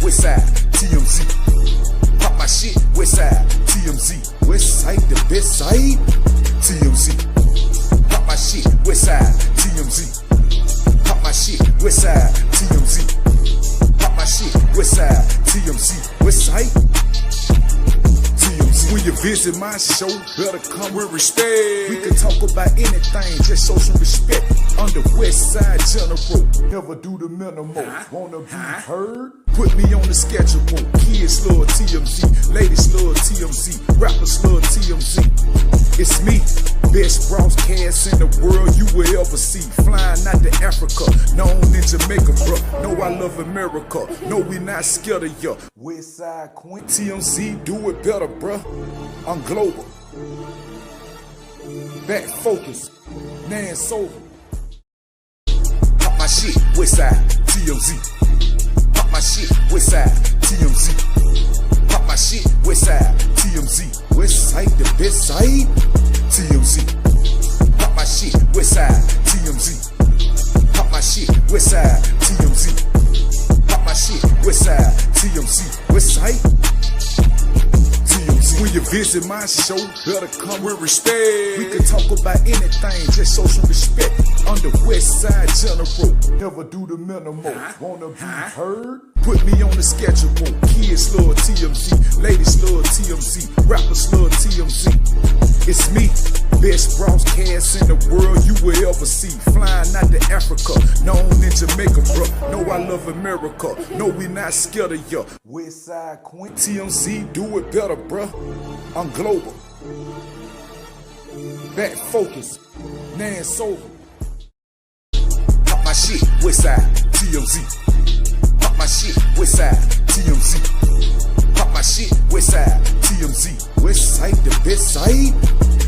Westside, TMZ. Pop my shit, Westside, TMZ. Westside, the best side, TMZ. Pop my shit, Westside, TMZ. Pop my shit, Westside, TMZ. Pop my shit, Westside, TMZ. Westside, TMZ. When you visit my show, better come with respect. We can talk about anything, just show some respect. Under Westside General, never do the minimal. Wanna be heard? Put me on the schedule. Kids love TMZ, ladies love TMZ, rappers love TMZ. It's me, best broadcast in the world you will ever see. Flying out to Africa, known in Jamaica, bro. Know I love America, no we not scared of ya. Westside Queen, TMZ, do it better, bro. I'm global. Back focus, Nan Sober. Pop my shit, Westside, TMZ. Pop my shit, Westside, TMZ. Pop my shit, Westside, TMZ. Westside, the best side, TMZ. Pop my shit, Westside, TMZ. Pop my shit, Westside, TMZ. Pop my shit, Westside, TMZ. Westside, TMZ. When you visit my show, better come with respect. We can talk about anything, just show some respect. Under Westside General, never do the minimal. Wanna be heard? Put me on the schedule. Kids love TMZ, ladies love TMZ, rappers love TMZ. It's me, best broadcast in the world you will ever see. Flying out to Africa, known in Jamaica, bro. Know I love America, no we not scared of ya. Westside Queen, TMZ, do it better, bro. I'm global. Back focus, Nan Sober. Pop my shit, Westside, TMZ. Pop my shit, Westside, TMZ. Pop my shit, Westside, TMZ. Westside, the best side,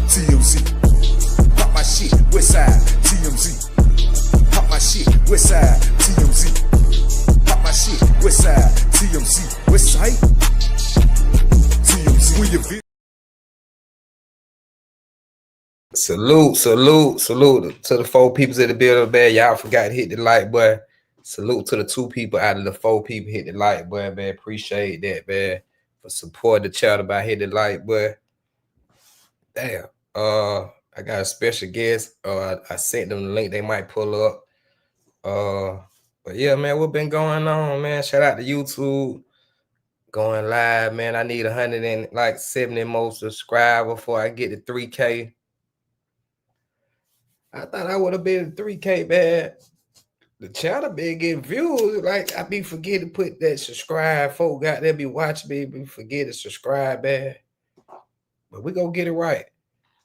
TMZ. Pop my shit, Westside, TMZ. Pop my shit, Westside, TMZ. Pop my shit, Westside, TMZ. Westside, TMZ. When you visit. Salute to the 4 people in the building, man. Y'all forgot to hit the like button. Salute to the 2 people out of the 4 people hit the like button, man. Appreciate that, man. For supporting the channel by hitting the like button. Damn. I got a special guest. I sent them the link. They might pull up. But yeah, man, what been going on, man? Shout out to YouTube. Going live, man. I need 170 more subscribers before I get to 3K. I thought I would have been 3K, man. The channel been getting views. Like, I be forgetting to put that subscribe. Folk got there be watching me, be forget to subscribe, man. But we gonna get it right.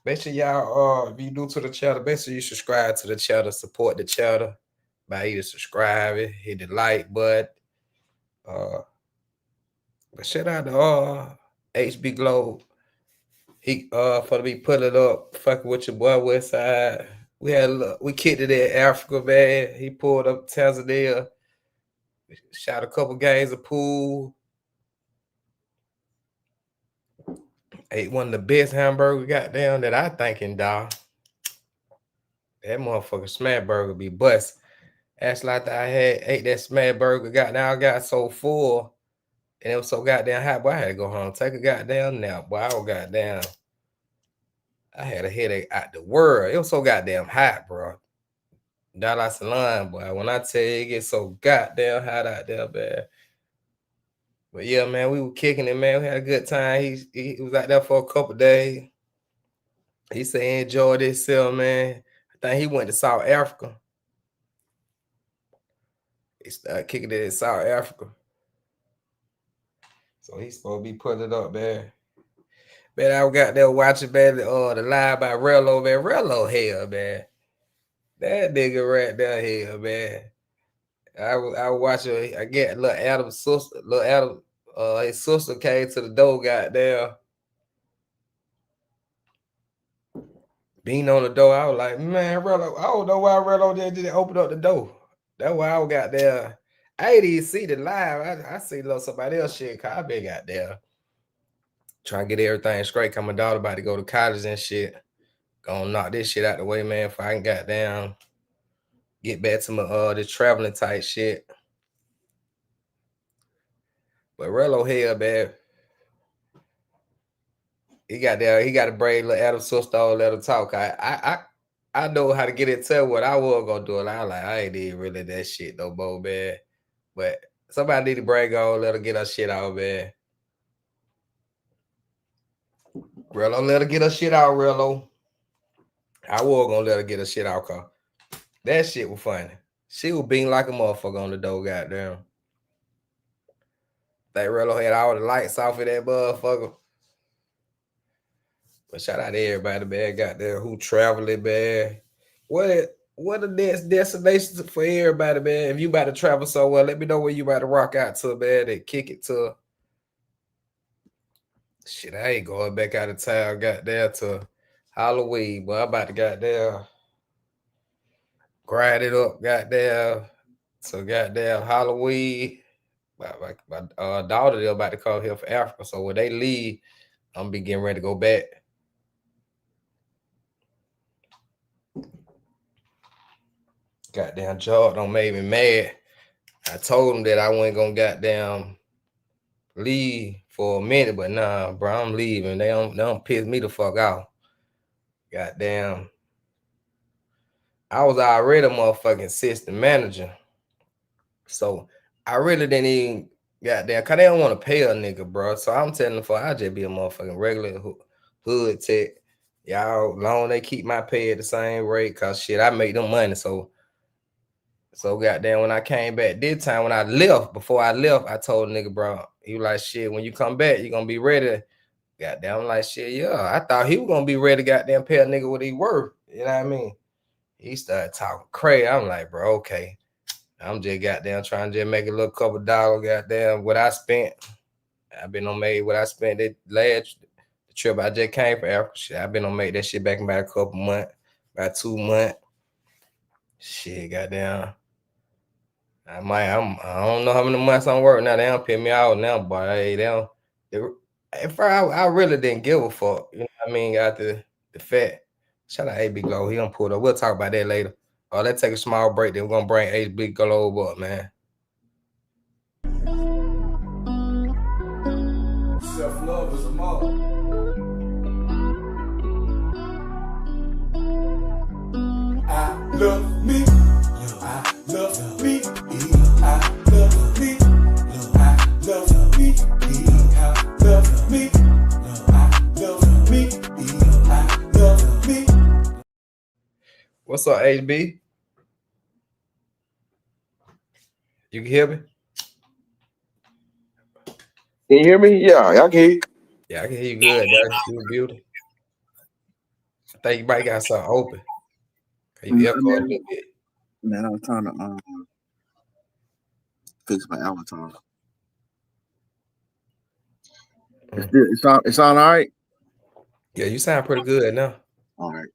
Make sure y'all, if you new to the channel, make sure you subscribe to the channel, support the channel by either subscribing, hit the like button. But shout out to HB Globe. He for me putting it up, fucking with your boy Westside. We kicked it in Africa, man. He pulled up Tanzania, shot a couple games of pool. Ate one of the best hamburgers goddamn that I think in Dar. That motherfucker smash burger be bust. Actually, like I ate that smash burger, goddamn, I got so full. And it was so goddamn hot, boy, I had to go home, take a goddamn nap, boy. I was goddamn. I had a headache out the world. It was so goddamn hot, bro. Dar es Salaam, boy. When I tell you, it gets so goddamn hot out there, man. But yeah, man, we were kicking it, man. We had a good time. He was out there for a couple days. He said he enjoyed himself, man. I think he went to South Africa. He started kicking it in South Africa. So he's supposed to be putting it up, man. Man, I got there watching, man, the live by Rello, man. Rello hell, man. That nigga right there hell, man. I was watching, I get little Adam's sister, his sister came to the door, goddamn. Being on the door, I was like, man, Rello, I don't know why Rello didn't open up the door. That's why I got there. I ain't even see the live. I see somebody else shit, cause I been got there. Trying to get everything straight. Cause my daughter about to go to college and shit. Gonna knock this shit out the way, man. If I can got down, get back to my this traveling type shit. But Rello hell, man. He got to bring little Adam sister on, let her talk. I know how to get into what I was gonna do, and I was like, I ain't even really that shit no more, man. But somebody need to bring on, let her get her shit out, man. Rello, let her get her shit out, Rello. I was gonna let her get her shit out, cause that shit was funny. She was being like a motherfucker on the door, goddamn. That Rello had all the lights off of that motherfucker. But shout out to everybody, man. Goddamn, who traveling, man. What the next destinations for everybody, man? If you about to travel somewhere, let me know where you about to rock out to, man, and kick it to. Shit, I ain't going back out of town, goddamn, to Halloween, but I'm about to goddamn grind it up, goddamn. So goddamn Halloween. My daughter, they're about to come here for Africa. So when they leave, I'm be getting ready to go back. Goddamn job don't make me mad. I told him that I wasn't gonna goddamn leave for a minute, but nah, bro, I'm leaving. They don't piss me the fuck off. Goddamn. I was already a motherfucking assistant manager. So I really didn't even goddamn, cause they don't want to pay a nigga, bro. So I'm telling them for I just be a motherfucking regular hood tech. Y'all long they keep my pay at the same rate, cause shit, I make them money. So goddamn, when I came back this time, when I left, before I left, I told the nigga, bro, he was like, shit, when you come back, you gonna be ready. Goddamn, I'm like, shit, yeah. I thought he was gonna be ready to goddamn pay a nigga what he worth. You know what I mean? He started talking crazy. I'm like, bro, okay. I'm just goddamn trying to just make a little couple dollars, goddamn, what I spent. I've been on made what I spent that last trip I just came from Africa. Shit, I've been on make that shit back in about a couple months, about 2 months. Shit, goddamn. I don't know how many months I'm working now. They don't pay me out now, but I really didn't give a fuck. You know what I mean? After the fact. Shout out AB Glow. He done pulled up. We'll talk about that later. Let's take a small break. Then we're gonna bring AB Glow up, man. Self-love is a mother. I love me. I love me. I love me. I love me. I love me. I love me. I love me. What's up, HB? You can hear me? Can you hear me? Yeah, I can hear you. Yeah, I can hear you good. That's beautiful. I think you might got something open. You echo a little bit. Man, I was trying to fix my avatar. It sound all right? Yeah, you sound pretty good now. All right.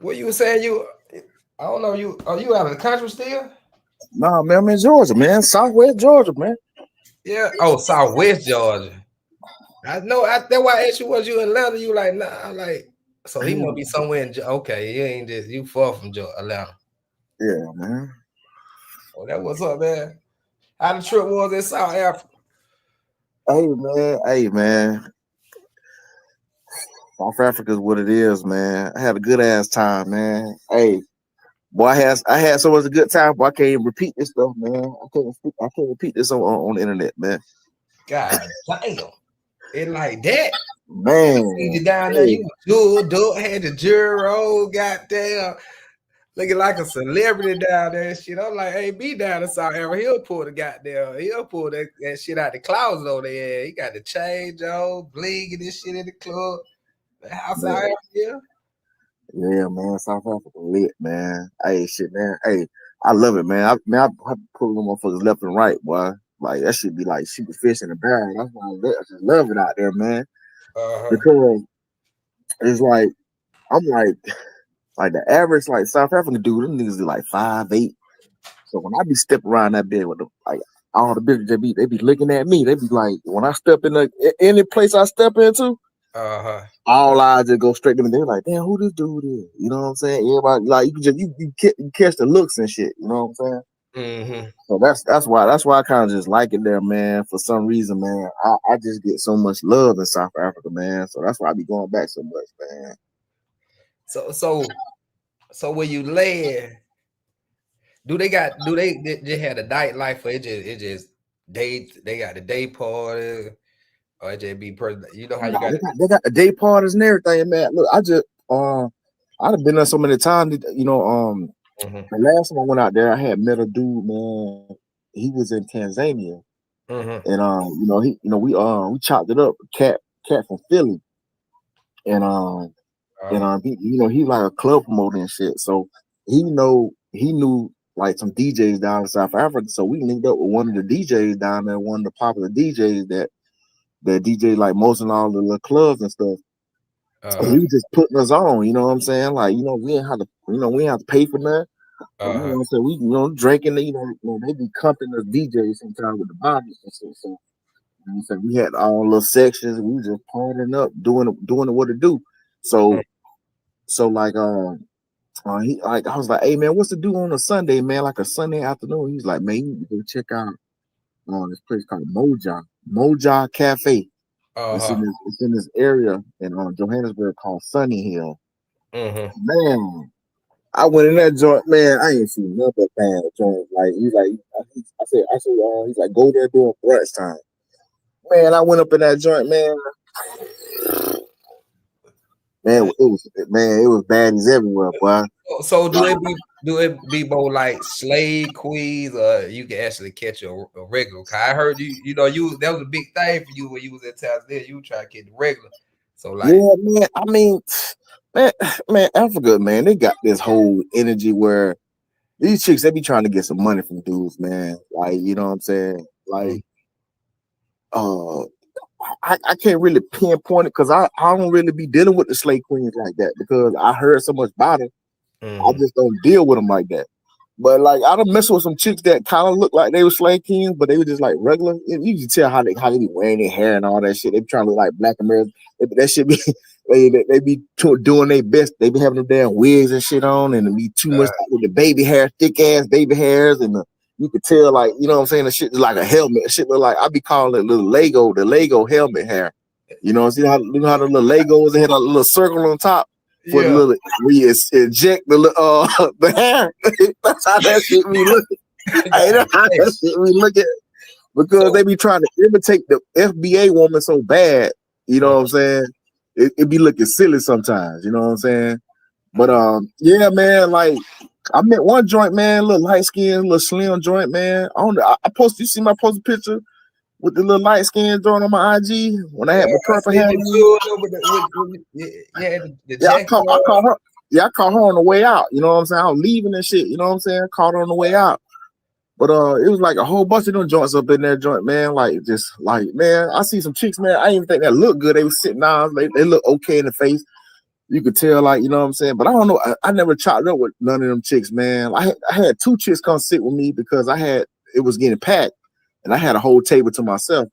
What you were saying? I don't know. You out of the country still? No, man, I'm in Georgia, man. Southwest Georgia, man. Yeah. Oh, Southwest Georgia. I know. That's why I asked you, was you in Atlanta? You like, nah, I'm like, so he must be somewhere in okay. You ain't just you far from Atlanta. Yeah, man. Oh, that what's up, man. How the trip was in South Africa? Hey, man. South Africa is what it is, man. I had a good ass time, man. Hey, boy, I had so much a good time, boy. I can't even repeat this stuff, man. I can't repeat this on the internet, man. God damn. It like that. Man. You down there, you was had the jury, goddamn. Looking like a celebrity down there and shit. I'm like, hey, be down in South Africa. He'll pull that shit out the closet over there. He got the change on, bling and this shit in the club. The house out here. Yeah, man. South Africa lit, man. Hey, shit, man. Hey, I love it, man. I pull them motherfuckers left and right, boy. Like, that should be like super fish in the barrel. That's why I just love it out there, man. Because it's like, I'm like the average like South African dude, them niggas is like 5'8". So when I be stepping around that bed with them, like all the bitches they be looking at me. They be like, when I step in any place I step into, all eyes just go straight to me. They're like, damn, who this dude is? You know what I'm saying? Everybody like you catch the looks and shit. You know what I'm saying? Mm-hmm. So that's why I kind of just like it there, man. For some reason, man, I just get so much love in South Africa, man. So that's why I be going back so much, man. So when you land, do they just have the nightlife, or it just they got the day party, or it just be you know how you Nah, got they got the day parties and everything, man. Look, I've been there so many times. mm-hmm. The last time I went out there, I had met a dude, man. He was in Tanzania, Mm-hmm. and we chopped it up. Cat from Philly, and he like a club promoter and shit. So he knew like some DJs down in South Africa. So we linked up with one of the DJs down there, one of the popular DJs that DJ like most in all the little clubs and stuff. And he was just putting us on, you know what I'm saying? Like, we ain't have to, we ain't have to pay for nothing. But, so we, drinking, they be comping us DJs sometimes with the bodies and shit. So, so we had all little sections. We was just partying up, doing what to do. So, like, I was like, hey man, what's to do on a Sunday, man? Like a Sunday afternoon. He's like, man, you need to go check out this place called Moja Cafe. It's in this area in Johannesburg called Sunny Hill. Mm-hmm. Man, I went in that joint, man. I ain't seen nothing but bad joint. Like he's like, I said, he's like, go there during brunch time. Man, I went up in that joint, man. Man, it was baddies everywhere, boy. So do it be more like slave queens, or you can actually catch a regular? Cause I heard that was a big thing for you when you was in Tanzania. You try to get the regular. So like, yeah, man. I mean, man, Africa, man, they got this whole energy where these chicks, they be trying to get some money from dudes, man. Like, you know what I'm saying? Like, I can't really pinpoint it because I don't really be dealing with the slave queens like that because I heard so much about it. I just don't deal with them like that. But like I done mess with some chicks that kind of look like they were slave kings, but they were just like regular. You can tell how they be wearing their hair and all that shit. They be trying to look like Black Americans. That shit be they be doing their best. They be having them damn wigs and shit on, and it be too much with the baby hair, thick ass baby hairs, and you could tell like you know what I'm saying. The shit is like a helmet. The shit look like I be calling it the Lego helmet hair. You know, see how the little Legos they had a little circle on top. For the little, we inject the hair. That's how that shit be looking. That's how that shit be looking. Because they be trying to imitate the FBA woman so bad. You know what I'm saying? It be looking silly sometimes. You know what I'm saying? But yeah, man. Like I met one joint, man, little light skin, little slim joint, man. I posted. You see my posted picture with the little light skin joint on my IG when I had my purple hair. I caught her. Yeah, I caught her on the way out. You know what I'm saying? I was leaving and shit. You know what I'm saying? Caught her on the way out. But it was like a whole bunch of them joints up in that joint, man. Like just like man, I see some chicks, man. I didn't even think that looked good. They was sitting down. They look okay in the face. You could tell, like you know what I'm saying. But I don't know. I never chopped up with none of them chicks, man. I had two chicks come sit with me because it was getting packed. And I had a whole table to myself.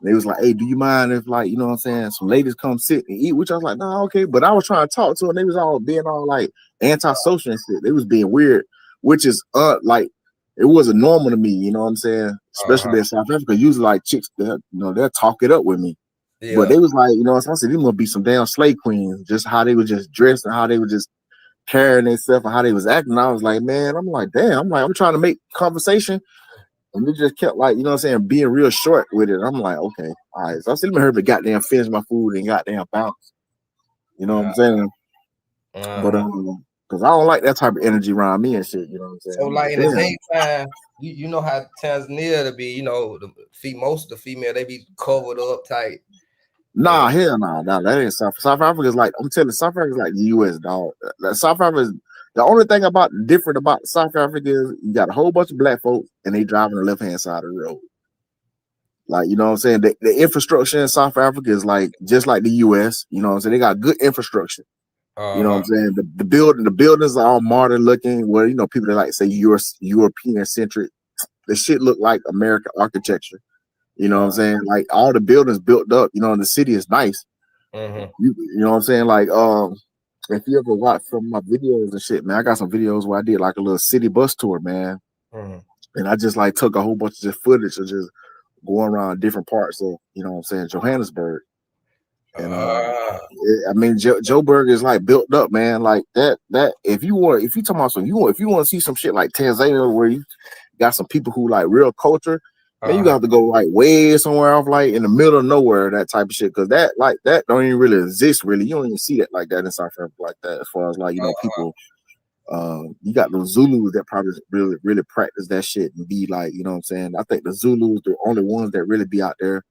And they was like, hey, do you mind if like, you know what I'm saying, some ladies come sit and eat? Which I was like, no, okay. But I was trying to talk to them. They was all being all like antisocial and shit. They was being weird, which is like, it wasn't normal to me, you know what I'm saying? Especially in South Africa. Usually like chicks, they'll talk it up with me. Yeah. But they was like, you know what I'm saying? These must be some damn slave queens, just how they were just dressed and how they were just carrying themselves and how they was acting. I was like, man, I'm like, damn, I'm trying to make conversation. And we just kept like, you know what I'm saying, being real short with it. I'm like, okay, all right. So I still heard the goddamn finish my food and goddamn bounce. You know what I'm saying? But because I don't like that type of energy around me and shit, you know what I'm saying? So like in the daytime, you know how Tanzania to be, you know, most of the female, they be covered up tight. Nah, hell no, that ain't South Africa is like, I'm telling you, South Africa is like the US, dog. South Africa is the only thing different about South Africa is you got a whole bunch of black folks and they driving the left hand side of the road. Like, you know what I'm saying? The infrastructure in South Africa is like just like the US, you know what I'm saying? They got good infrastructure. You know what I'm saying? The buildings are all modern looking, where you know people that like say European centric. The shit look like American architecture. You know what I'm saying? Like all the buildings built up, you know, and the city is nice. You know what I'm saying? Like if you ever watch some of my videos and shit, man, I got some videos where I did like a little city bus tour, man. and I just like took a whole bunch of just footage of just going around different parts of, you know what I'm saying, Johannesburg. And I mean, Joburg is like built up, man. Like that. If you talking about some, if you want to see some shit like Tanzania, where you got some people who like real culture, man, you got to go like way somewhere off, like in the middle of nowhere, that type of shit. Because that don't even really exist. Really, you don't even see that like that in South Africa, like that. As far as like, you know, people. You got those Zulus that probably really practice that shit and be like, you know what I'm saying. I think the Zulus the only ones that really be out there.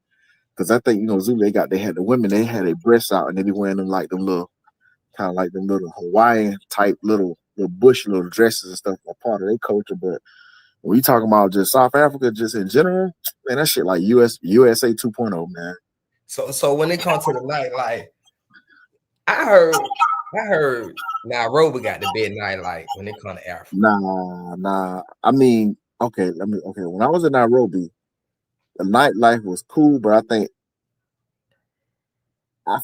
Because I think, you know, Zulu, they had the women, they had their breasts out and they be wearing them like them little, kind of like them little Hawaiian type little bush little dresses and stuff, a part of their culture. But when you talking about just South Africa, just in general, man, that shit like USA 2.0, man. So when it comes to the night, like I heard Nairobi got the big nightlife when it comes to Africa. Nah. I mean, okay. When I was in Nairobi, the nightlife was cool, but I think I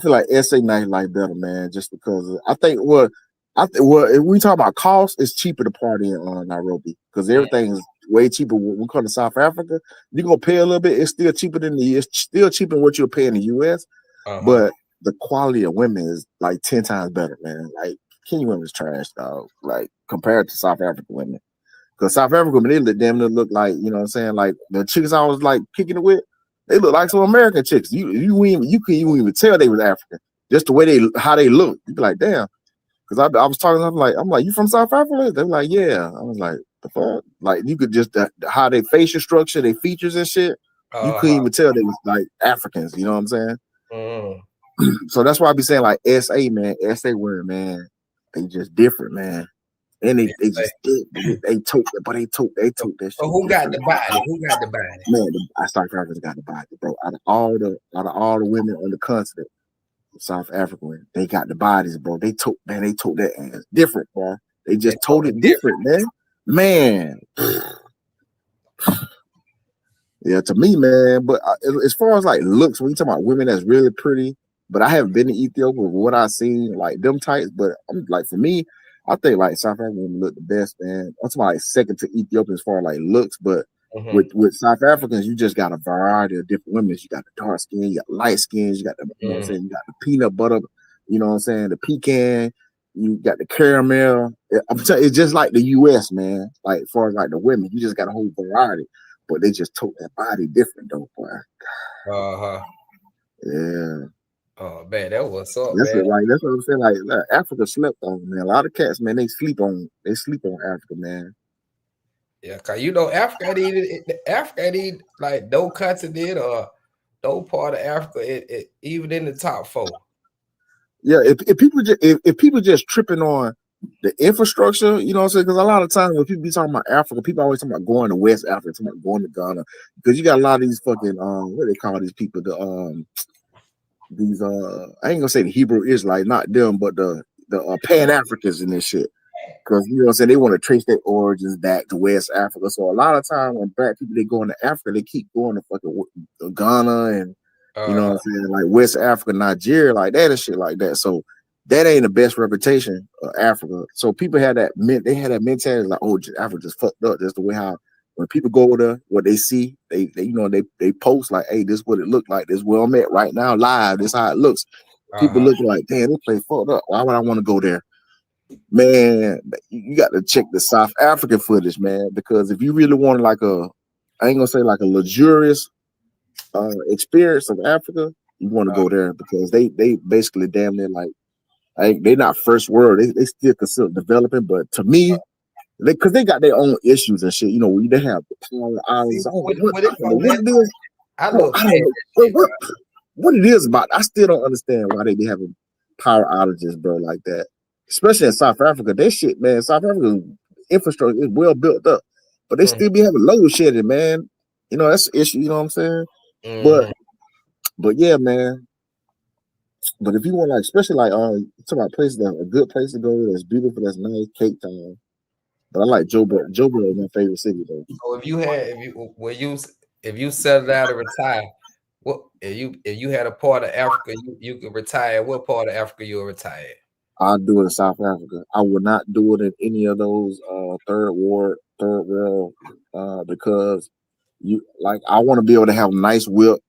feel like SA nightlife better, man. Just because I think if we talk about cost, it's cheaper to party in Nairobi because everything is way cheaper. When we come to South Africa, you're gonna pay a little bit. It's still cheaper than what you'll pay in the US, but the quality of women is like 10 times better, man. Like Kenya women's trash, dog. Like compared to South African women. Because South Africa, when they look like, you know what I'm saying, like the chicks I was like kicking it with, they look like some American chicks. You couldn't even tell they was African. Just the way how they look. You be like, damn. Because I was talking, I'm like, you from South Africa? They were like, yeah. I was like, the fuck? Like you could just how they facial structure, their features and shit. You couldn't even tell they was like Africans. You know what I'm saying? So that's why I be saying like SA women, man, they just different, man. And they took that shit. So who got the body? Man, South Africans got the body, bro. Out of all the women on the continent, South African, they got the bodies, bro. They took that ass different, bro. They just told it different, man. Yeah, to me, man. But as far as like looks, when you talk about women that's really pretty, but I haven't been to Ethiopia with what I've seen, like them types. But I'm like, for me, I think like South African women look the best, man. That's why like second to Ethiopia as far as like looks, but with South Africans, you just got a variety of different women. You got the dark skin, you got light skins, you got the you know what I'm saying, you got the peanut butter, you know what I'm saying, the pecan, you got the caramel. I'm telling you, it's just like the US, man. Like as far as like the women, you just got a whole variety, but they just took that body different though, boy. Yeah. Oh man, that was up, that's man. That's what I'm saying. Like Africa slept on, man. A lot of cats, man, they sleep on Africa, man. Yeah, cause you know Africa ain't like no continent or no part of Africa, it even in the top 4. Yeah, if people just tripping on the infrastructure, you know what I'm saying? Because a lot of times when people be talking about Africa, people always talking about going to West Africa, talking about going to Ghana, because you got a lot of these fucking what do they call these people? These I ain't gonna say the Hebrew Israelites, not them, but the Pan Africans in this shit. Because you know what I'm saying, they want to trace their origins back to West Africa. So a lot of time when black people they go into Africa, they keep going to fucking Ghana and you know what I'm saying, like West Africa, Nigeria, like that and shit like that. So that ain't the best reputation of Africa. So people had that mentality like, oh, Africa just fucked up. That's the way how when people go over there, what they see, they you know they post like, hey, this is what it looked like. This is where I'm at right now, live. This is how it looks. People looking like, damn, this place fucked up. Why would I want to go there? Man, you got to check the South African footage, man, because if you really want like I ain't gonna say like a luxurious experience of Africa, you want to go there because they basically damn near like they not first world. They still consider developing, but to me, because they got their own issues and shit. You know, they have the power islands. What it is about. I still don't understand why they be having power outages, bro, like that. Especially in South Africa, that shit, man. South Africa's infrastructure is well built up, but they still be having load shedding, man. You know, that's the issue. You know what I'm saying? But yeah, man. But if you want like, especially like, talk about places that a good place to go, that's beautiful, that's nice, Cape Town. But I like Joburg. Joburg is my favorite city, though. So if you settle down to retire, what if you had a part of Africa you could retire? What part of Africa you would retire? I'll do it in South Africa. I would not do it in any of those third world third world, because I want to be able to have a nice whip.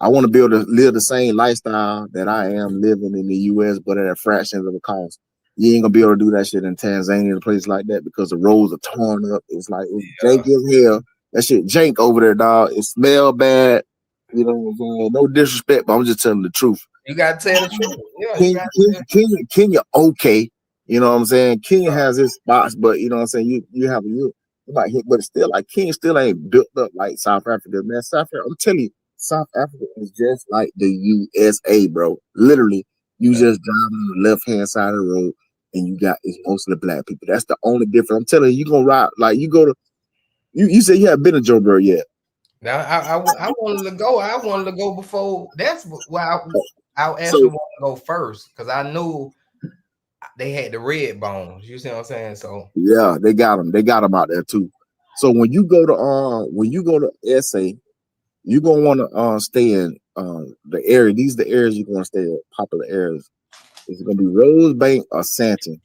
I want to be able to live the same lifestyle that I am living in the U.S., but at a fraction of the cost. You ain't gonna be able to do that shit in Tanzania and a place like that because the roads are torn up. It's like it's jank as hell. That shit jank over there, dog. It smell bad. You know what I'm saying? No disrespect, but I'm just telling the truth. You gotta tell the truth. Yeah, Kenya, okay. You know what I'm saying? Kenya has its spots, but you know what I'm saying? You might hit, but it's still like Kenya still ain't built up like South Africa, man. South Africa, I'm telling you, South Africa is just like the USA, bro. Literally, you just drive on the left hand side of the road and you got it's mostly black people. That's the only difference. I'm telling you, you gonna ride like you go to you say you haven't been to Joburg yet. Now I wanted to go. I wanted to go before. That's why I actually wanted to go first because I knew they had the red bones. You see what I'm saying? So yeah, they got them. They got them out there too. So when you go to SA, you're gonna want to stay in the area. These are the areas you're gonna stay in. Popular areas. It's gonna be Rosebank or Sandton.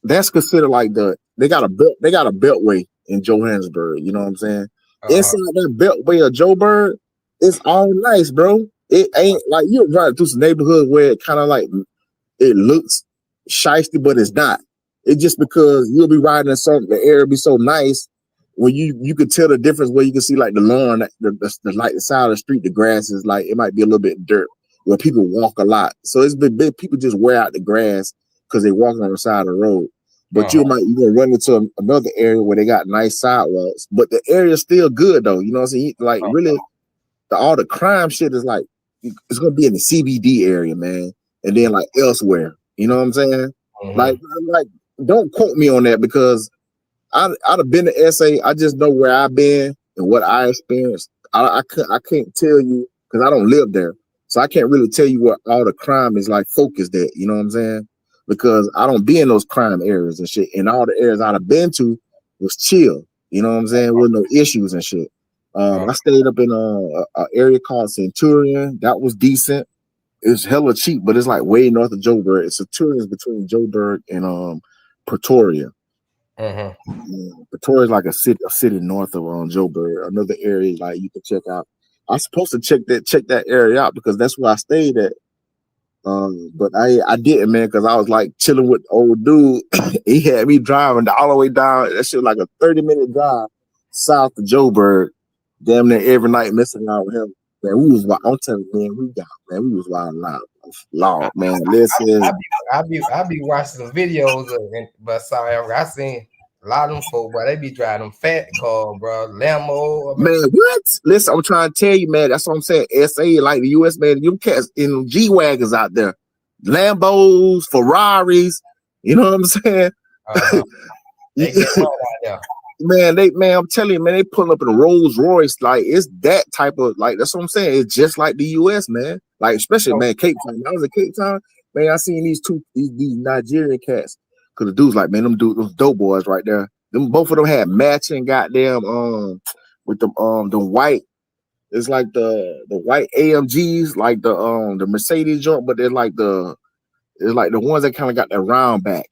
That's considered like they got a beltway in Johannesburg. You know what I'm saying? Inside that beltway of Joburg, it's all nice, bro. It ain't like you're driving through some neighborhoods where it kind of like it looks shiesty, but it's not. It's just because you'll be riding in the air be so nice when you could tell the difference where you can see like the lawn, the side of the street, the grass is like it might be a little bit dirt where people walk a lot. So it's been big. People just wear out the grass because they walk on the side of the road. But you're gonna run into another area where they got nice sidewalks, but the area's still good though. You know what I'm saying? Like really, all the crime shit is like it's gonna be in the CBD area, man, and then like elsewhere. You know what I'm saying? Like don't quote me on that because I'd have been to SA. I just know where I've been and what I experienced. I can't tell you because I don't live there, so I can't really tell you what all the crime is like focused at. You know what I'm saying? Because I don't be in those crime areas and shit. And all the areas I'd have been to was chill. You know what I'm saying? With no issues and shit. I stayed up in a area called Centurion. That was decent. It's hella cheap, but it's like way north of Joburg. Centurion's between Joburg and Pretoria. Pretoria is like a city north of Joburg. Another area like you can check out. I'm supposed to check that area out because that's where I stayed at. But I didn't, man, because I was like chilling with the old dude. He had me driving all the way down. That shit was like a 30-minute drive south of Joburg. Damn near every night messing around with him. Man, I'm telling you, man, we was wild out. Lord, man, listen. I be watching some videos but sorry, I seen a lot of them folk, bro. They be driving them fat cars, bro. Lambo. Man, what? Listen, I'm trying to tell you, man. That's what I'm saying. SA, like the US, man. You cats in G-Wagons out there. Lambos, Ferraris. You know what I'm saying? They get out there. Man, I'm telling you, man, they pulling up in a Rolls Royce. Like, it's that type of, like, that's what I'm saying. It's just like the US, man. Like, especially, man, Cape Town. When I was in Cape Town, man, I seen these Nigerian cats. Because the dudes like, man, those dope boys right there. Both of them had matching goddamn with the white. It's like the white AMGs, like the Mercedes joint, but they're like the ones that kind of got that round back.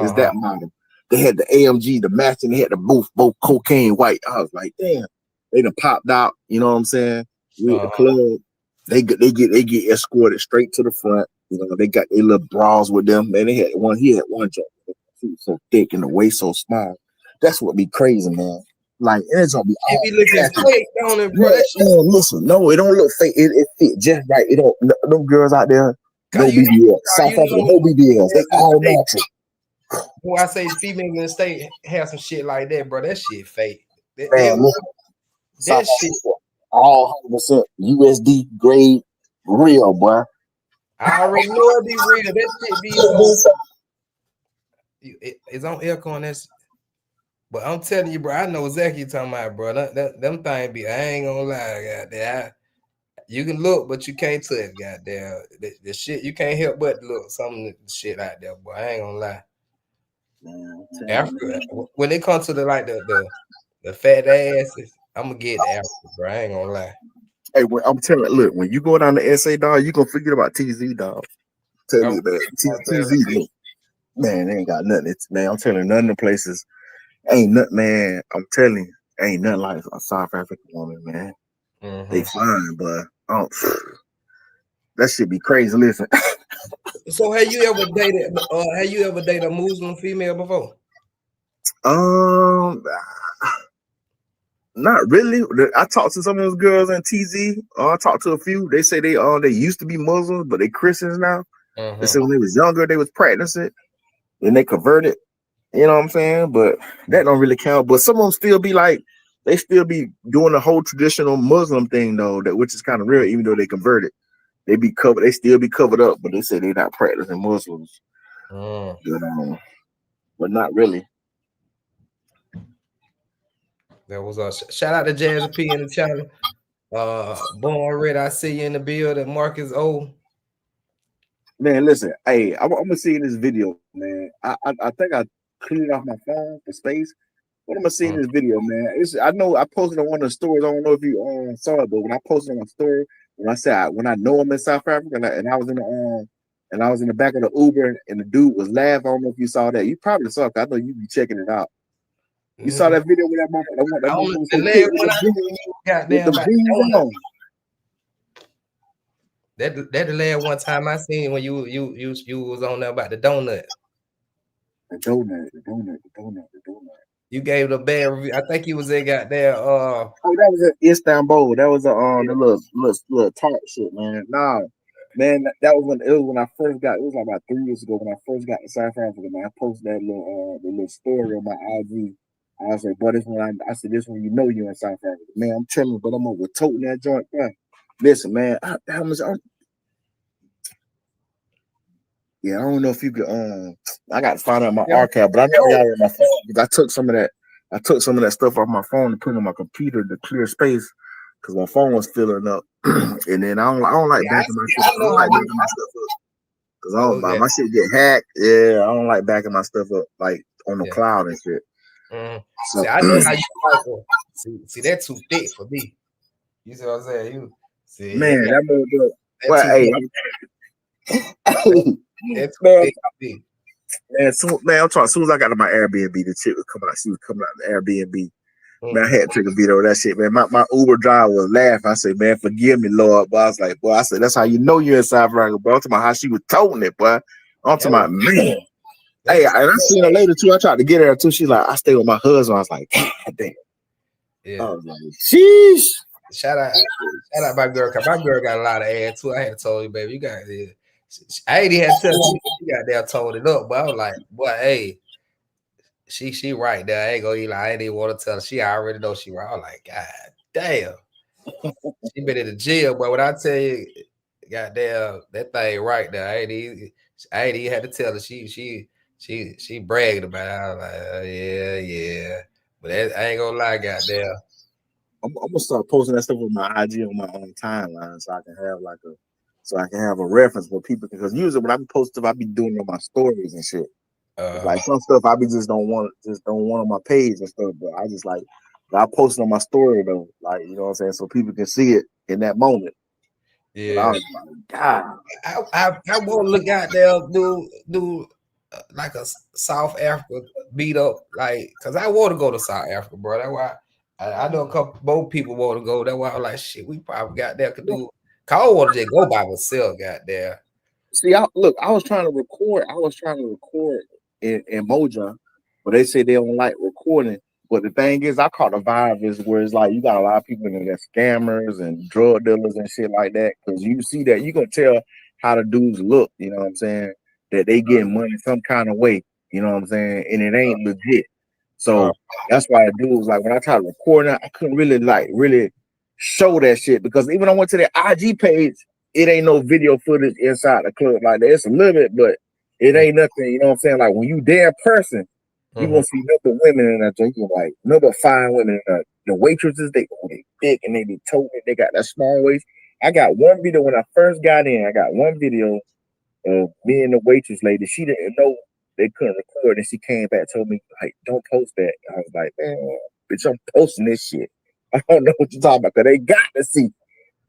Is that model? They had the AMG, the matching. They had the both cocaine white. I was like, damn, they done popped out. You know what I'm saying? We at the club. They get escorted straight to the front. You know, they got their little bras with them. Man, he had one joint. She was so thick and the waist so small. That's what be crazy, man. Like it's gonna be. It be looking fake, don't it, bro? Man, listen, no, it don't look fake. It fit just right. It don't. Them girls out there, no BBL. South Africa, no BBLs. They all natural. When I say females in the state have some shit like that, bro, that shit fake. Man, that shit all 100% USD grade, real, boy. I already know it be real. That shit be. It's on aircon. On this, but I'm telling you, bro, I know exactly what you're talking about, bro. Them things be. I ain't gonna lie, goddamn. You can look, but you can't touch, goddamn. The shit you can't help but look. Some of the shit out there, boy. I ain't gonna lie. Man, Africa, when it comes to the fat asses, I'm gonna get the Africa, bro. I ain't gonna lie. Hey, I'm telling you, look, when you go down to SA, dog, you gonna forget about TZ, dog. Tell you, man, TZ, man, they ain't got nothing. Man, I'm telling you, none of the places Ain't nothing, man. I'm telling you, ain't nothing like a South African woman, man. They fine, but that should be crazy. Listen. So have you ever dated a Muslim female before? Not really. I talked to some of those girls in TZ. I talked to a few. They say they used to be Muslims, but they Christians now. They said when they was younger, they was practicing, and they converted. You know what I'm saying? But that don't really count. But some of them still be like, they still be doing the whole traditional Muslim thing though, which is kind of real, even though they converted. They be covered, they still be covered up, but they say they're not practicing Muslims. But not really. That was a shout out to Jazzy P in the channel. Born Red, I see you in the building. Marcus O. Man, listen, hey, I'm gonna see in this video, man. I think I cleaned off my phone for space. What am I seeing in this video, man? I know I posted on one of the stories. I don't know if you saw it, but when I posted on my story, when I said when I know I'm in South Africa, and I was in the back of the Uber, and the dude was laughing. I don't know if you saw that. You probably saw it. I know you be checking it out. You saw that video with that That the last one time I seen when you was on there about the donut. The donut. You gave it a bad review. I think you was in goddamn that was in Istanbul. That was the little tart shit, man. Nah, man, that was when I first got. It was like about 3 years ago when I first got to South Africa. Man, I posted that little story on my IG. I was like, "But this one, I said this one, you know, you in South Africa, man. I'm telling you, but I'm over toting that joint, man. Listen, man, how much? Yeah, I don't know if you could. I got to find out my archive, but I know y'all in my phone because I took some of that stuff off my phone and put it on my computer to clear space because my phone was filling up. And then I don't like backing my shit. I don't like backing my stuff up because my shit get hacked. Yeah, I don't like backing my stuff up like on the cloud and shit. So, see, I know how you like it. See, that's too thick for me. You see what I'm saying? You see, man, that motherfucker. Well, hey. That's man, I'm talking. As soon as I got to my Airbnb, the chick was coming out. She was coming out of the Airbnb. Man, I had to take a video of that shit, man. My Uber driver was laughing. I said, man, forgive me, Lord. But I was like, boy, I said, that's how you know you're in South Africa, bro. I'm talking about how she was toting it, boy. I'm talking about, man. Hey, and I seen her later too. I tried to get her too. She's like, I stay with my husband. I was like, God damn. Yeah. I was like, sheesh. Shout out my girl. Cause my girl got a lot of ass too. I had told you, baby, you got it. I ain't had to tell you she got there told it up, but I was like, boy, hey, she right there. I ain't gonna eat like I ain't even want to tell her. She already know she right. I was like, God damn. She been in the jail, but when I tell you, goddamn, that thing right there. I ain't even had to tell her. She bragged about it. I was like, yeah. But I ain't gonna lie, goddamn. I'm gonna start posting that stuff with my IG on my own timeline so I can have a reference for people, because usually when I be posting stuff, I be doing it on my stories and shit. Like some stuff I be just don't want on my page and stuff, but I just like I post it on my story though, like, you know what I'm saying, so people can see it in that moment. Yeah, I was like, God, I want to look out there do like a South Africa beat up, like, cause I want to go to South Africa, bro. That's why I know a couple both people want to go. That's why I'm like, shit, we probably got there could do. Cause I want to just go by myself, got there. See, I was trying to record in Moja, but they say they don't like recording. But the thing is, I caught the vibe is where it's like you got a lot of people in there, scammers and drug dealers and shit like that. Because you see that, you can tell how the dudes look. You know what I'm saying? That they getting money some kind of way. You know what I'm saying? And it ain't legit. So that's why the dudes, like, when I tried recording, I couldn't really show that shit, because even when I went to their IG page, it ain't no video footage inside the club like that. It's a little bit, but it ain't nothing. You know what I'm saying? Like, when you there in person, you gonna see nothing women in that joint. Like, number 5 women in there. The waitresses, they thick and they be toting. They got that small waist. I got one video when I first got in. I got one video of me and the waitress lady. She didn't know they couldn't record, and she came back and told me, like, don't post that. I was like, man, bitch, I'm posting this shit. I don't know what you're talking about, because they got to see.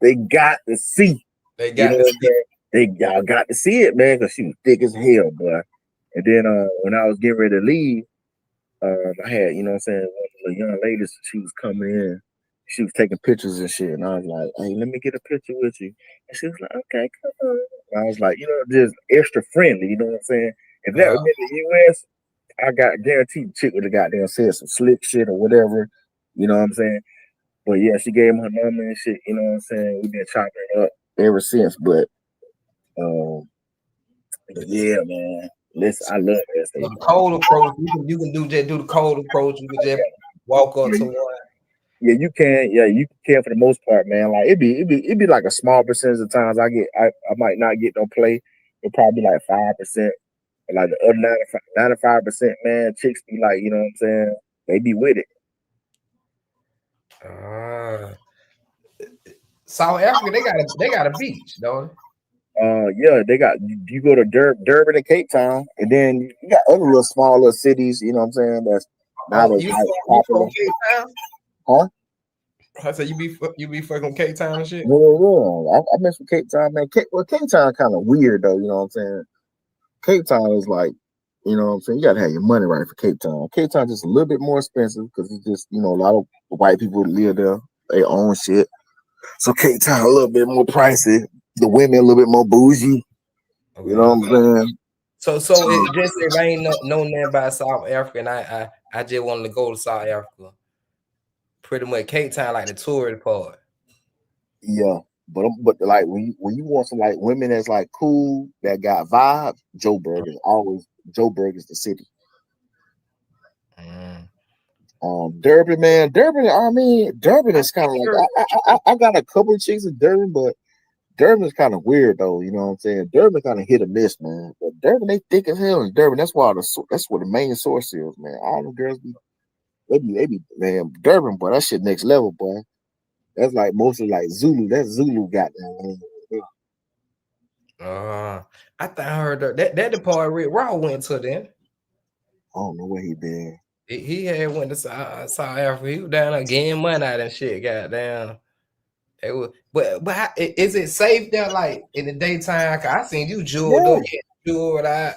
They got to see. They got to see. Y'all got to see it, man, because she was thick as hell, boy. And then when I was getting ready to leave, I had, you know what I'm saying, one of the young ladies, she was coming in, she was taking pictures and shit, and I was like, hey, let me get a picture with you. And she was like, okay, come on. And I was like, just extra friendly, you know what I'm saying? If that was in the US, I got guaranteed the chick would have goddamn said some slick shit or whatever, you know what I'm saying? But yeah, she gave him her number and shit, you know what I'm saying? We've been chopping it up ever since, um, but yeah, man. Listen, I love So that. the cold approach, you can do the cold approach. You can just walk up to one. Yeah, you can. Yeah, you can for the most part, man. Like it'd be like a small percentage of times I might not get no play. It'll probably be like 5%. But like the other 95%, man, chicks be like, you know what I'm saying? They be with it. South Africa, they got a beach, don't they? Yeah, they got you go to Durban and Cape Town, and then you got other little smaller cities, you know what I'm saying? That's not Oh, as you like from popular. Cape Town? Huh? I said you be fucking Cape Town and shit. Yeah. I mess with Cape Town, man. Cape Town kind of weird though, you know what I'm saying? Cape Town is like, you know what I'm saying? You gotta have your money right for Cape Town. Cape Town just a little bit more expensive because it's just, a lot of white people live there. They own shit. So Cape Town a little bit more pricey. The women a little bit more bougie. Okay. You know what I'm saying? So it just if I ain't know nothing about South Africa and I just wanted to go to South Africa. Pretty much Cape Town like the tourist part. Yeah. But like when you want some like women that's like cool, that got vibes, Joburg is the city. Durban, man. Durban is kind of like I got a couple of chicks in Durban, but Durban is kind of weird though, you know what I'm saying? Durban kind of hit or miss, man. But Durban, they thick as hell in Durban. That's where the main source is, man. All the girls be man, Durban, boy, that shit next level, boy. That's like mostly like Zulu. That's Zulu goddamn. I think I heard that the part Rick Raw went to then. I don't know where he been. He had went to South Africa. He was down there getting money out and shit. Goddamn. It was, but is it safe there? Like in the daytime? I seen you jeweled up, jeweled out.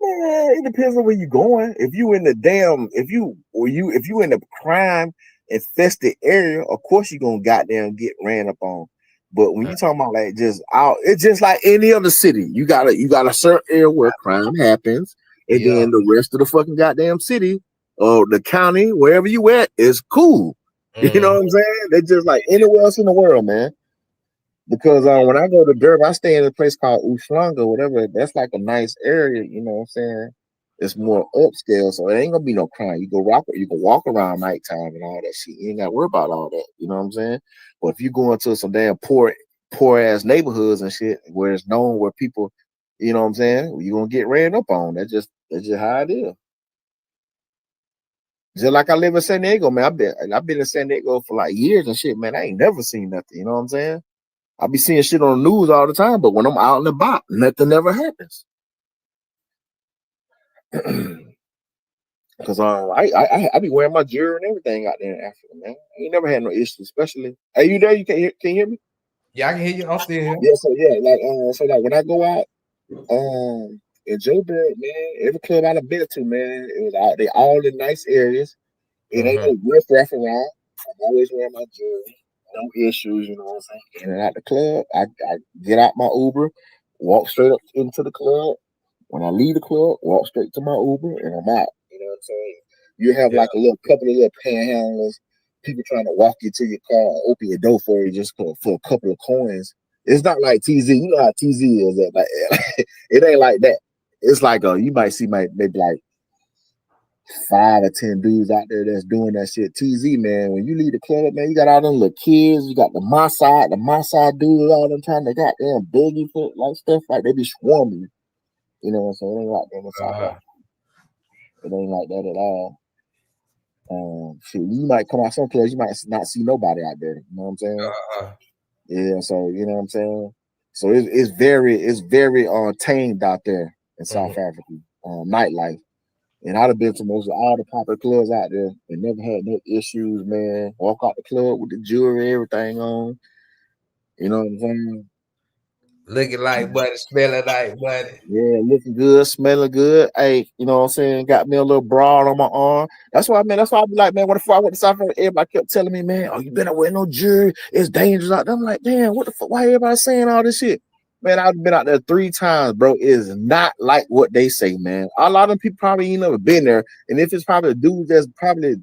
Yeah, it depends on where you going. If you in the crime infested area, of course you gonna goddamn get ran up on. But when you talking about like just out, it's just like any other city. You got a certain area where crime happens, and then the rest of the fucking goddamn city or the county, wherever you at, is cool. You know what I'm saying? They're just like anywhere else in the world, man. Because when I go to Durban, I stay in a place called Umhlanga, whatever. That's like a nice area, you know what I'm saying? It's more upscale, so it ain't gonna be no crime. You can walk around nighttime and all that shit. You ain't gotta worry about all that, you know what I'm saying? But if you go into some damn poor ass neighborhoods and shit where it's known where people, you know what I'm saying, you're gonna get ran up on. That's just how it is. Just like I live in San Diego, man. I've been in San Diego for like years and shit, man. I ain't never seen nothing, you know what I'm saying? I be seeing shit on the news all the time, but when I'm out and about, nothing ever happens. Because I be wearing my jewelry and everything out there in Africa, man. I ain't never had no issues, especially. Hey, you there? You can hear me? Yeah, I can hear you. I'm still here. Yeah, like when I go out, in Joburg, man, every club I've been to, man, they all in nice areas. It ain't no riff-raff around. I'm always wearing my jewelry. No issues, you know what I'm saying? In and out the club, I get out my Uber, walk straight up into the club. When I leave the club, walk straight to my Uber, and I'm out. You know what I'm saying? You have like a couple of little panhandlers, people trying to walk you to your car, open your door for you just for a couple of coins. It's not like TZ. You know how TZ is. It ain't like that. It's like you might see maybe like 5 or 10 dudes out there that's doing that shit. TZ, man, when you leave the club, man, you got all them little kids, you got the Maasai dudes, all them trying to goddamn beg you for like stuff like they be swarming you. You know what I'm saying? It ain't like that in South Africa. It ain't like that at all. Shit, you might come out some place, you might not see nobody out there. You know what I'm saying? Yeah, so you know what I'm saying? So it's very tamed out there in South Africa. Nightlife. And I'd have been to most of all the popular clubs out there and never had no issues, man. Walk out the club with the jewelry, everything on. You know what I'm saying? Looking like buddy, smelling like buddy. Yeah, looking good, smelling good. Hey, you know what I'm saying? Got me a little broad on my arm. That's why, man. That's why I be like, man, before I went to South Africa, everybody kept telling me, man, oh, you better wear no jury. It's dangerous out there. I'm like, damn, what the fuck? Why everybody saying all this shit? Man, I've been out there 3 times, bro. It is not like what they say, man. A lot of them people probably ain't never been there. And if it's probably dudes that's probably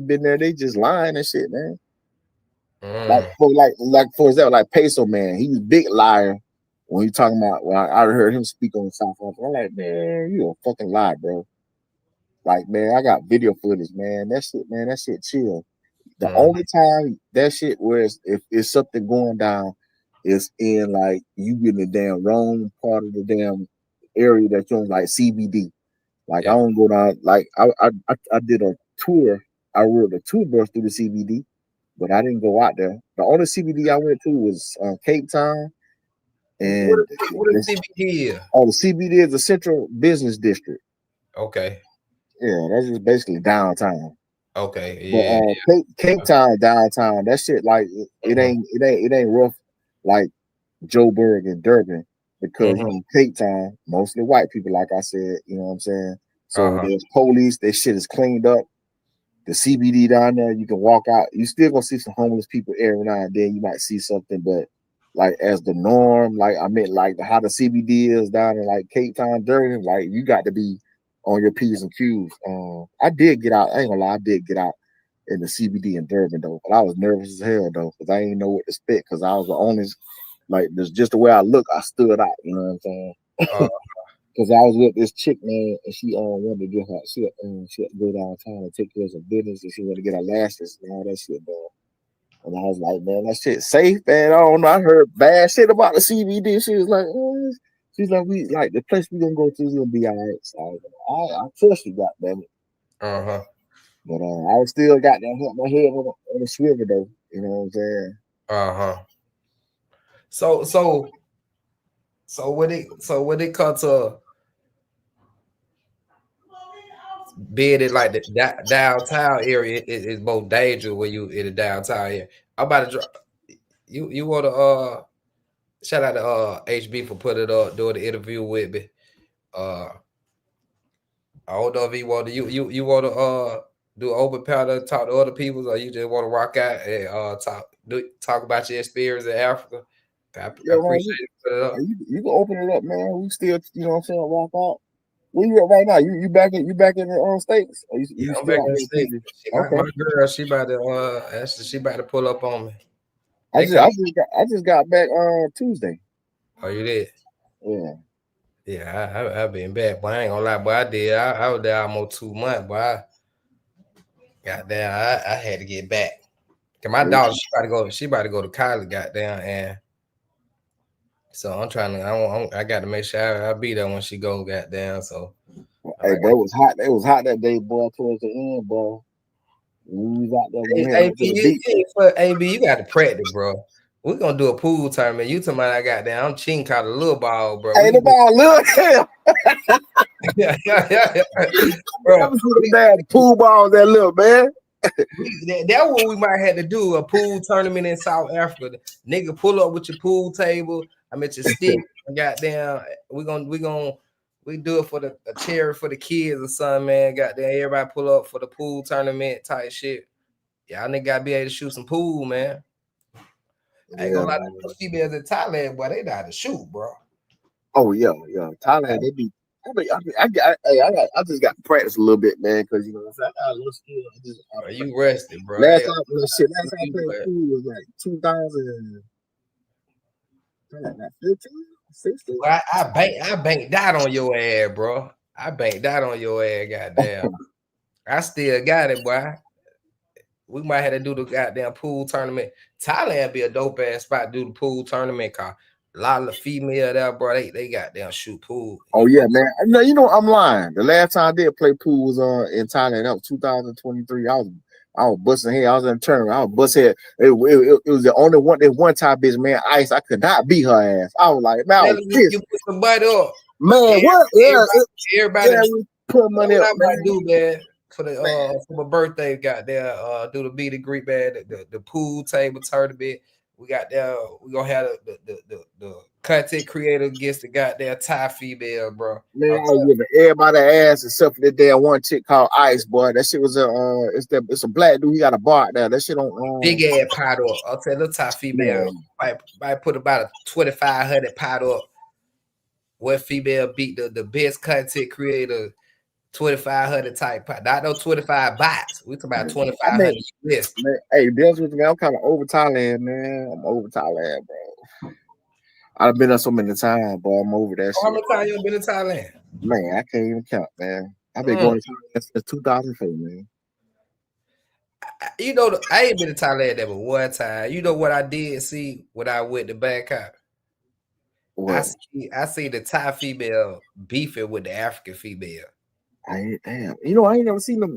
been there, they just lying and shit, man. Like for example, like Peso, man, he's a big liar. When you talking about, well, I heard him speak on South Africa. I'm like, man, you a fucking lie, bro. Like, man, I got video footage, man. That shit chill. The only time that shit was if it's something going down is in like you in the damn wrong part of the damn area that you're in, like CBD. Like I don't go down. Like I did a tour. I rode a tour bus through the CBD, but I didn't go out there. The only CBD I went to was Cape Town. And what is CBD? Oh, the CBD is the Central Business District. Okay. Yeah, that's just basically downtown. Okay. Yeah. But Cape Town downtown, that shit like it ain't rough like Joburg and Durban because Cape Town mostly white people, like I said. You know what I'm saying? So there's police. That shit is cleaned up. The CBD down there, you can walk out. You still gonna see some homeless people every now and then. You might see something, but like as the norm, like I meant like how the CBD is down in like Cape Town, Durban, like you got to be on your P's and Q's. I did get out. I ain't gonna lie, I did get out in the CBD in Durban though, but I was nervous as hell though because I didn't know what to expect because I was the only like just the way I look, I stood out. You know what I'm saying? Because I was with this chick, man, and she wanted to get her she had to go downtown and take care of some business, and she wanted to get her lashes and all that shit, bro. And I was like, man, that shit safe, man. I don't know. I heard bad shit about the CBD. She was like, she's like, we like the place we gonna go to is gonna be all right. So I was like, I trust you, goddamn it. But I was still got that hit my head on the swivel though. You know what I'm saying? So when it comes to being in like the downtown area, it's more dangerous when you in the downtown area. I'm about to drop. You want to shout out to HB for putting it up, doing the interview with me. I don't know if you want to you want to do open panel, talk to other people, or you just want to rock out and talk about your experience in Africa. I appreciate it. You can open it up, man. We still, you know what I'm saying, rock out. Where you at right now? You back in the States? I'm back in the States. Okay. My girl, she about to pull up on me. I just got back Tuesday. Oh, you did? Yeah. Yeah, I've been back, but I ain't gonna lie, but I did. I was there almost 2 months, but I got there. I had to get back. Cause my daughter, she about to go to college, goddamn, and so I'm trying to. I got to make sure I'll be there when she go, goddamn. So, hey, bro, it was hot. It was hot that day, boy. Towards the end, bro. We was out there. AB, you got to practice, bro. We're gonna do a pool tournament. You talking about I got down. I'm cheating caught a little ball, bro. Hey, the ball little hell. yeah. Bro, the pool ball that little, man. That's what we might have to do, a pool tournament in South Africa. Nigga, pull up with your pool table. I mean your stick. Goddamn, we do it for a charity for the kids or something, man. Goddamn, everybody pull up for the pool tournament type shit. Y'all nigga gotta be able to shoot some pool, man. I ain't gonna lie, the females in Thailand, boy, they know how to shoot, bro. Oh yeah. Thailand, they be. I just got to practice a little bit, man, because you know what I'm saying. I got a little skill. You rested, bro. Last time I played pool was like 2015, 16. Well, I banked that on your ass, bro. I banked that on your ass, goddamn. I still got it, boy. We might have to do the goddamn pool tournament. Thailand be a dope ass spot to do the pool tournament, cause a lot of the female there, bro, they goddamn shoot pool. Oh yeah, man. No, you know I'm lying. The last time I did play pool was in Thailand. That was 2023. I was busting head. I was in a tournament. I was busting head. It was the only one. That one time, bitch, man. Ice. I could not beat her ass. I was like, man, you put somebody up, man. What? Everybody put money up, man. Do man. For my birthday, got there, do the meet and greet, man, the pool table tournament. We got we gonna have the content creator against the goddamn Thai female, bro. Man, I was giving everybody ass except for that damn one chick called Ice, boy. That shit was it's a black dude. He got a bar now. That shit on big ass pot up. I'll tell the Thai female might put about a 2,500 pot up. What female beat the best content creator 2,500 type pot? Not no 25 bots. We talking about 2,500 US. Hey, deals with me. I'm kind of over Thailand, man. I'm over Thailand, bro. I've been there so many times, boy. I'm over that shit. How many times you been in Thailand? Man, I can't even count, man. I've been going to Thailand since 2004, man. You know, I ain't been to Thailand ever one time. You know what I did see when I went to Bangkok? What? I see the Thai female beefing with the African female. Damn. You know, I ain't never seen them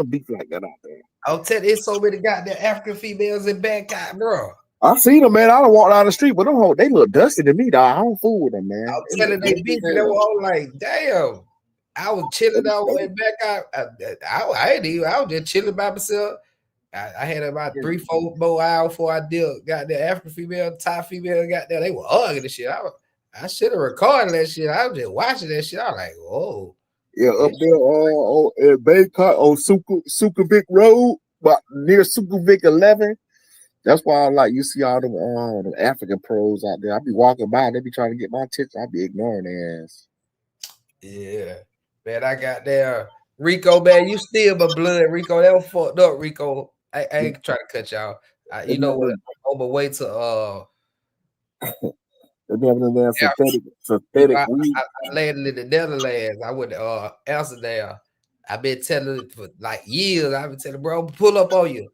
beef like that out there. I'll tell you, it's so many goddamn African females in Bangkok, bro. I seen them, man. I don't walk down the street, but they look dusty to me, dog. I don't fool with them, man. I'm telling they beefing. They were all like, damn. I was chilling out in Bangkok. I was just chilling by myself. I had about 3-4 more hours before I got the African female, Thai female got there. They were ugly and shit. I should have recorded that shit. I was just watching that shit. I was like, whoa. Yeah, up there in Bangkok on Sukhumvit Road, but near Sukhumvit 11. That's why you see all them African pros out there. I be walking by, they be trying to get my attention. I be ignoring their ass. Yeah, man, I got there. Rico, man, you still my blood, Rico. That was fucked up, Rico. I ain't trying to cut y'all. You know what? On my way to synthetic. I landed in the Netherlands. I went to Amsterdam. I've been telling for like years. I've been telling, bro, pull up on you.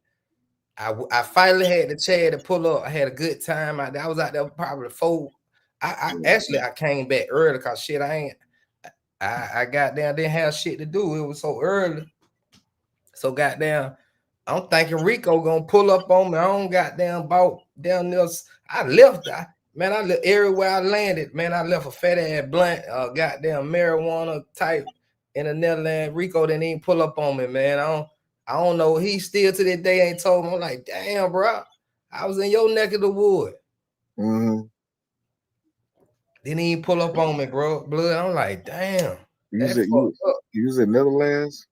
I finally had the chance to pull up. I had a good time out there. I was out there probably 4. I came back early because shit, I got down, didn't have shit to do. It was so early. So goddamn, I'm thinking Rico gonna pull up on me. I don't goddamn bought down there. I left. I left everywhere I landed. Man, I left a fat ass blunt, goddamn marijuana type in the Netherlands. Rico didn't even pull up on me, man. I don't know. He still to this day ain't told me. I'm like, damn, bro. I was in your neck of the wood. Mm-hmm. Didn't even pull up on me, bro. Blood. I'm like, damn. You was in Netherlands?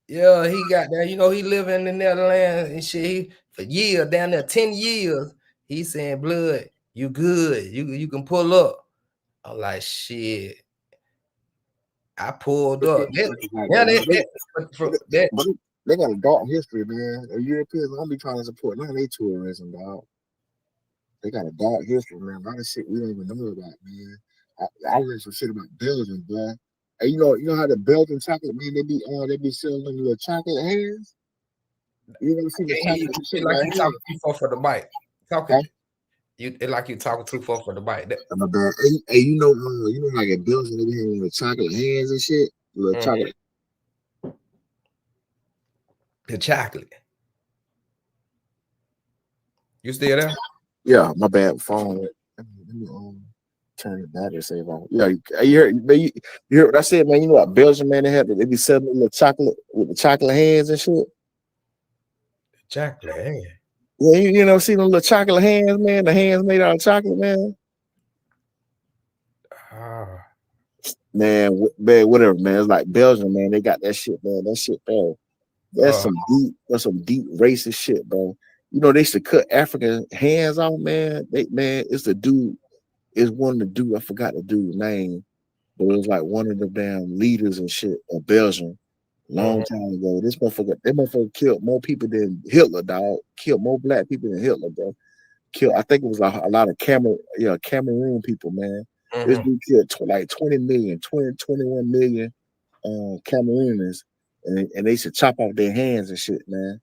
Yeah, he got there. You know, he live in the Netherlands and shit. For years, down there, 10 years. He saying, blood, you good. You can pull up. I'm like, shit. I pulled up. They got a dark history, man. The Europeans don't be trying to support none of their tourism, dog. They got a dark history, man. A lot of shit we don't even know about, man. I learned some shit about Belgium, boy. And you know how the Belgian chocolate, man, they be selling them little chocolate hands. You never see the chocolate shit like you talking too far for the mic. Like you talking too far for the mic. Hey, you know like in Belgium they be having the chocolate hands and shit. Little chocolate. The chocolate. You still there? Yeah, my bad phone. Let me turn the battery save on. Yeah, you heard what I said, man. You know what Belgium, man, they be selling little chocolate with the chocolate hands and shit. Chocolate hands. Yeah, you know, see them little chocolate hands, man. The hands made out of chocolate, man. Man, whatever, man. It's like Belgium, man. They got that shit, man. That shit, man. That's some deep racist shit, bro. You know, they used to cut African hands off, man. It's the dude. It's one of the dude. I forgot the dude's name, but it was like one of the damn leaders and shit of Belgium. Long time ago. That motherfucker killed more people than Hitler, dog. Killed more black people than Hitler, bro. I think it was a lot of Cameroon people, man. This dude killed like 21 million Cameroonians, and they should chop off their hands and shit, man.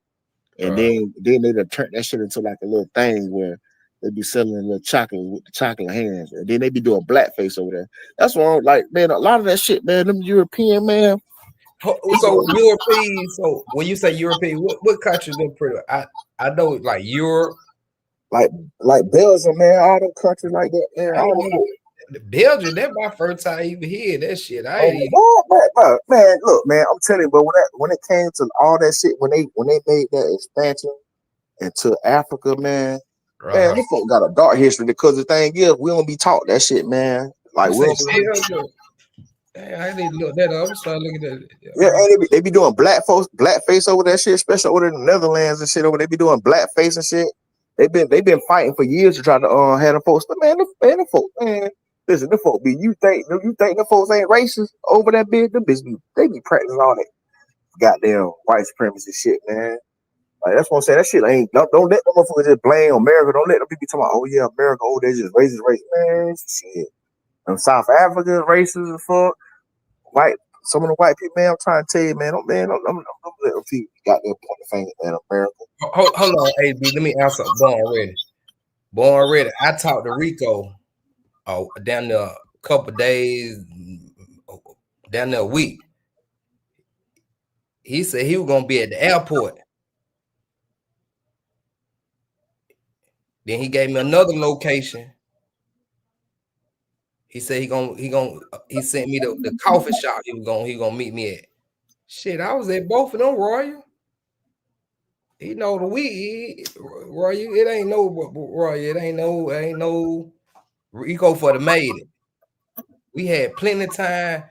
And then they'd turn that shit into like a little thing where they'd be selling a little chocolate with the chocolate hands, and then they be doing blackface over there. That's why, like, man, a lot of that shit, man. Them European, man. So European. So when you say European, what countries are pretty? I know like Europe, like Belgium, man. All them countries like that, man. Belgium, that's my first time even hearing that shit. Man, look, man, I'm telling you, but when it came to all that shit, when they made that expansion into Africa, man, Man, this folk got a dark history because the thing is, we don't be taught that shit, man. Like we don't. I need to look that up. I'm starting looking at it. Yeah, and they be doing blackface over that shit, especially over in the Netherlands and shit. Over they be doing blackface and shit. They been fighting for years to try to have the folks. But man, the folks, man, listen, the folk be you think the folks ain't racist over that bitch? The bitch they be practicing all that goddamn white supremacy shit, man. Like that's what I'm saying. That shit ain't don't let them motherfuckers just blame America. Don't let them people talking about, oh yeah, America, oh they just racist, man. Shit. And South Africa racist as fuck. White, some of the white people, man, I'm trying to tell you, man, don't let them people got their point of finger at America. Hold on, AB, let me answer. Born ready. I talked to Rico down there a couple days, down there a week. He said he was gonna be at the airport. Then he gave me another location. He said he sent me the coffee shop he gonna meet me at. Shit, I was at both of them, Royal. He know the Royal. It ain't no Royal. It ain't no Rico for the maid. We had plenty of time.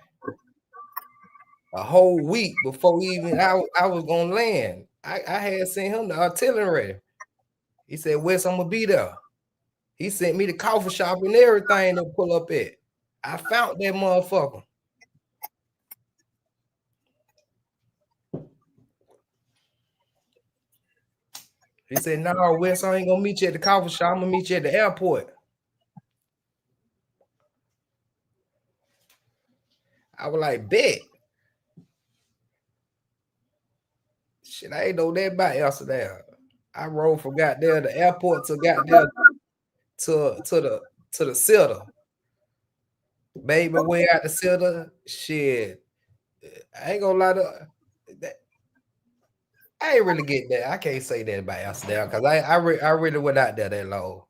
A whole week before even I was gonna land. I had sent him the artillery. He said, Wes, I'm gonna be there. He sent me the coffee shop and everything to pull up at. I found that motherfucker. He said, no, Wes, I ain't gonna meet you at the coffee shop. I'm gonna meet you at the airport. I was like, bet. Shit, I ain't know that about yesterday. I rode from goddamn the airport to goddamn to the center. Baby, way out the center. Shit. I ain't gonna lie to that. I ain't really get that. I can't say that about Amsterdam because I really went out there that long.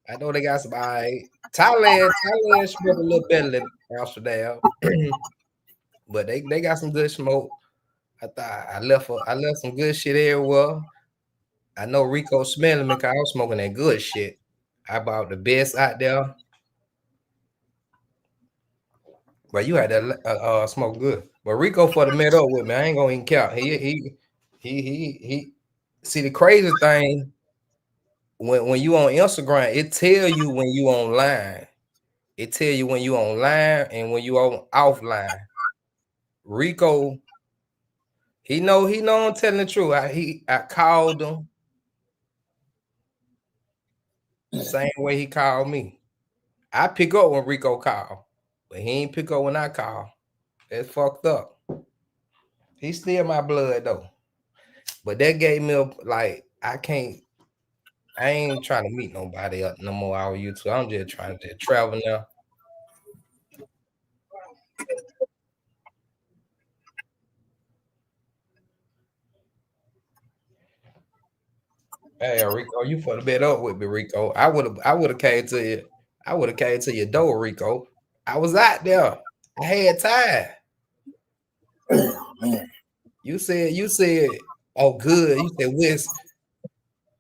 I know they got some Thailand smoke a little better than Amsterdam. But they got some good smoke. I thought I left some good shit everywhere. I know Rico smelling me because I was smoking that good shit. I bought the best out there. But you had to smoke good. But Rico for the met up with me. I ain't gonna even count. He see the crazy thing when you on Instagram, it tell you when you online. It tell you when you online and when you on offline. Rico, he know I'm telling the truth. I called him the same way he called me. I pick up when Rico called, but he ain't pick up when I call. That's fucked up. He's still my blood though. But that gave me like I ain't trying to meet nobody up no more out YouTube. I'm just trying to travel now. Hey Rico, you for the bed up with me, Rico. I would have came to you. I would have came to your door, Rico. I was out there. I had time. You said, oh good. You said Wes.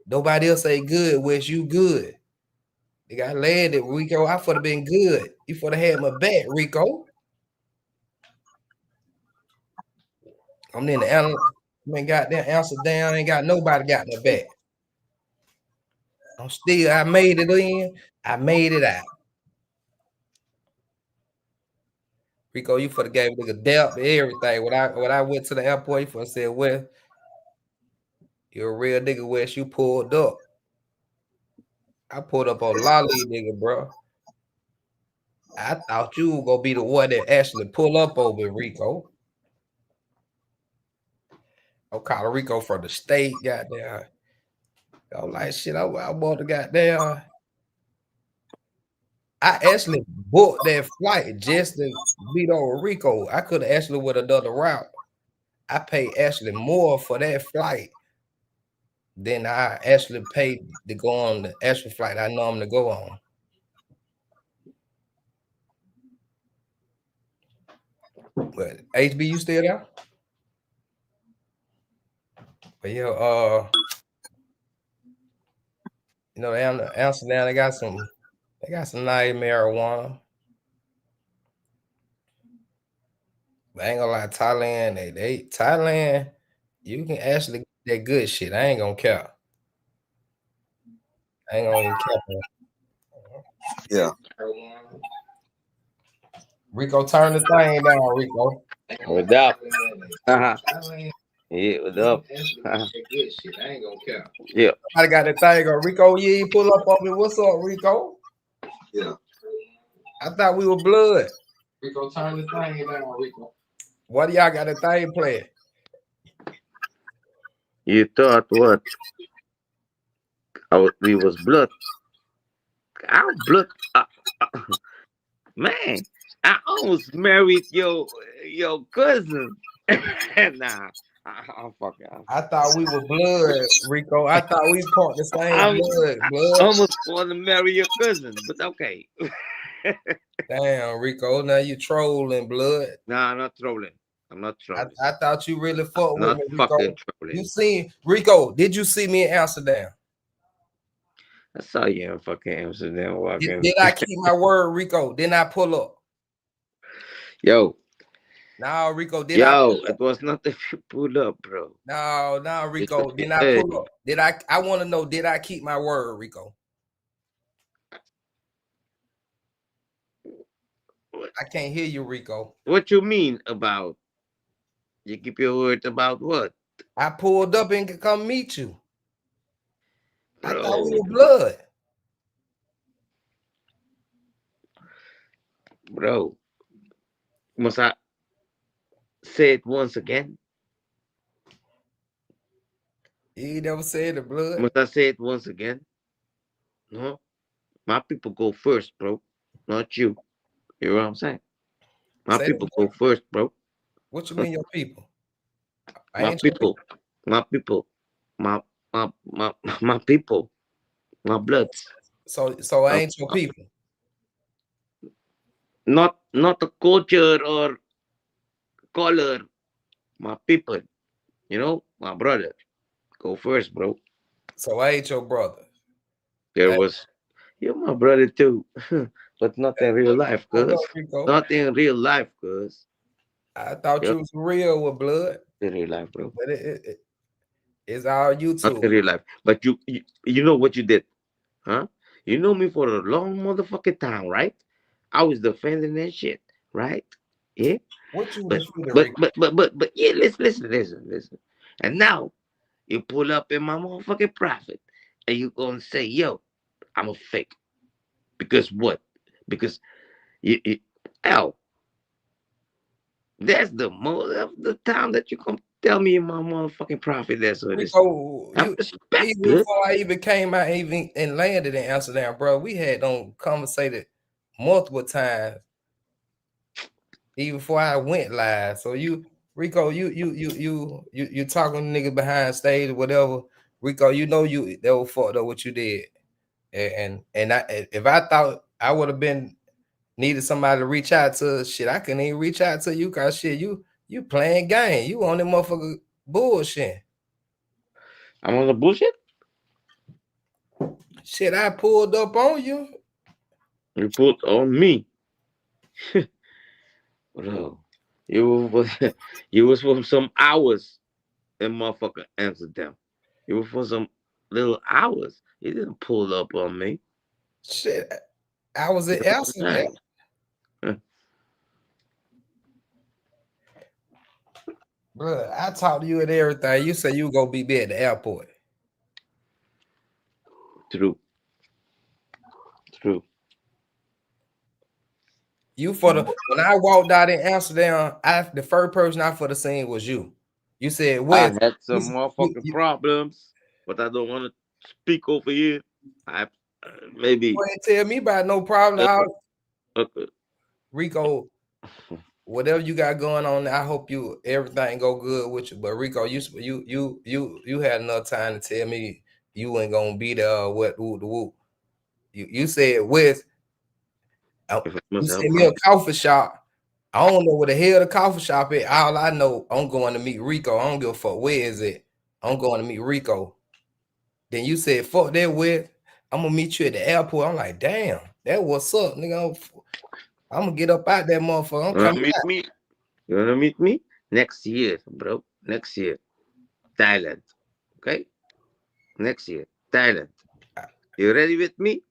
Nobody else say good. Wes, you good. They got landed, Rico. I would have been good. You would have had my back, Rico. I'm in the goddamn Amsterdam. Ain't got nobody got my back. I made it in. I made it out. Rico, you for the game nigga depth and everything. When I went to the airport, you for said, well, you're a real nigga, Wes. You pulled up. I pulled up on Lolly, nigga, bro. I thought you were gonna be the one that actually pull up over Rico. I'm calling Rico from the state, goddamn. I'm like, shit, I want to goddamn. I actually booked that flight just to meet over Rico. I could have actually went another route. I paid actually more for that flight than I actually paid to go on the extra flight I know I'm to go on. But HB, you still there? But yeah, You know, Amsterdam, they got some nice marijuana. But I ain't gonna lie, Thailand, you can actually get that good shit. I ain't gonna care. I ain't gonna even care. Yeah. Rico, turn the thing down, Rico. What up? Yeah, what up? Good shit. I ain't gonna care. Yeah. I got that thing on Rico. You ain't pull up on me. What's up, Rico? Yeah. I thought we were blood. Rico, turn the thing down, Rico. What do y'all got the thing playing? You thought what? We was blood. Our blood. Man, I almost married your cousin. Nah, I'm fucking. I thought we were blood, Rico. I thought we part the same blood. I almost want to marry your cousin, but okay. Damn, Rico. Now you trolling, blood. Nah, I'm not trolling. I'm not trolling. I thought you really fucked with me, Rico. Fucking trolling. You seen Rico? Did you see me in Amsterdam? I saw you in fucking Amsterdam walking. Did I keep my word, Rico? Didn't I pull up? Yo. No, Rico. It was not if you pull up, bro. No, Rico. Did I pull up? Did I? I want to know. Did I keep my word, Rico? I can't hear you, Rico. What you mean about? You keep your word about what? I pulled up and could come meet you. Bro. I thought we were blood. Bro, must I say it once again? You never said the blood. Must I say it once again? No. My people go first, bro. Not you. You know what I'm saying? My people go first, bro. What you mean, your people? My people. My people. My bloods. So I ain't your people. Not a culture or color. My people. You know, my brother. Go first, bro. So I ain't your brother. You're my brother too. But not in real life, cuz. Not in real life, cuz. I thought you was real with blood. In real life, bro. But it's all YouTube. Not in real life. But you know what you did, huh? You know me for a long motherfucking time, right? I was defending that shit, right? Yeah. What you but yeah, listen. And now you pull up in my motherfucking prophet, and you gonna say, yo, I'm a fake. Because what? Because that's the most of the time that you come tell me in my motherfucking prophet that's what it is. Before I even came out and landed in Amsterdam, bro, we had conversated multiple times even before I went live. So Rico, you talking to niggas behind stage or whatever. Rico, you know they were fucked up what you did. And if I thought I would have needed somebody to reach out to, shit, I couldn't even reach out to you because shit, you playing game. You on that motherfucker bullshit. I'm on the bullshit? Shit, I pulled up on you. You pulled on me. Bro, you was for some hours in motherfucker Amsterdam. You were for some little hours. You didn't pull up on me. Shit, I was in Amsterdam. Bro, I talked to you and everything. You said you gonna be there at the airport. True. You when I walked out in Amsterdam, the first person I for the scene was you. You said, I had some motherfucking problems, but I don't want to speak over here. Maybe you ain't tell me about no problem. Rico, whatever you got going on, I hope everything go good with you. But Rico, you had enough time to tell me you ain't gonna be there. You said with. You sent me a coffee shop. I don't know where the hell the coffee shop is. All I know, I'm going to meet Rico. I don't give a fuck where is it. I'm going to meet Rico. Then you said, fuck that with. I'm gonna meet you at the airport. I'm like, damn, that what's up, nigga. I'm gonna get up out that motherfucker. I'm You wanna coming meet back. me? You wanna meet me? Next year, bro. Next year. Thailand. Okay? Next year. Thailand. You ready with me?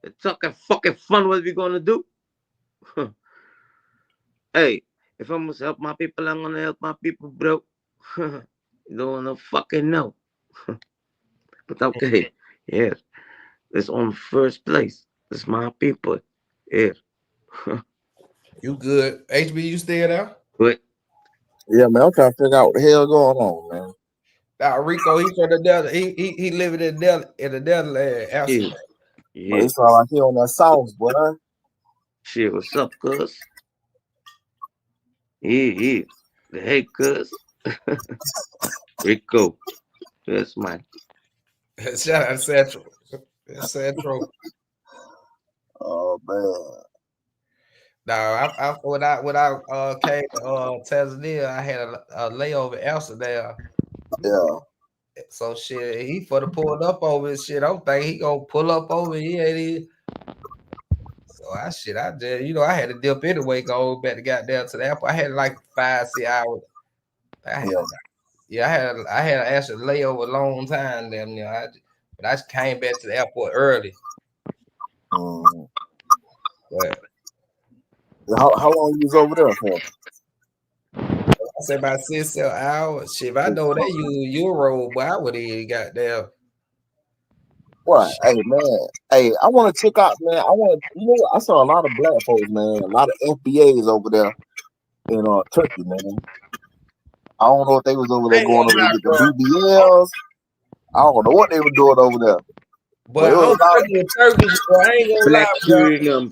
It's fucking fun what we gonna do. Hey, if I must help my people, I'm gonna help my people, bro. You don't wanna fucking know. But okay, yeah. It's on first place. It's my people. Yeah. You good? HB, you still there? But Yeah, man, I'm trying to figure out what the hell going on, man. Rico, he from the Delta. He living in the Delta yeah, Amsterdam. But yeah. it sound like he on that sauce, boy. Shit, what's up, cuz? Yeah. Hey, cuz. Rico. That's my Shout out Central. Central. Oh man. Now, when I came to Tanzania, I had a layover in Amsterdam. Yeah. So shit, he for the pulled up over his shit. I don't think he gonna pull up over here. So I just, I had to dip anyway, go back to goddamn to the airport. I had like 5-6 hours. I had actually layover a long time then, but I just came back to the airport early. But How long you was over there for? I say about 6-7 hours. Shit, if I know they use Euro, boy, I would have got there. What? Hey man, hey, I want to check out, man. I saw a lot of black folks, man, a lot of FBAs over there in Turkey, man. I don't know if they was over there going over to get the BBLs. I don't know what they were doing over there. But I'm Turkish, bro. I ain't gonna lie, bro.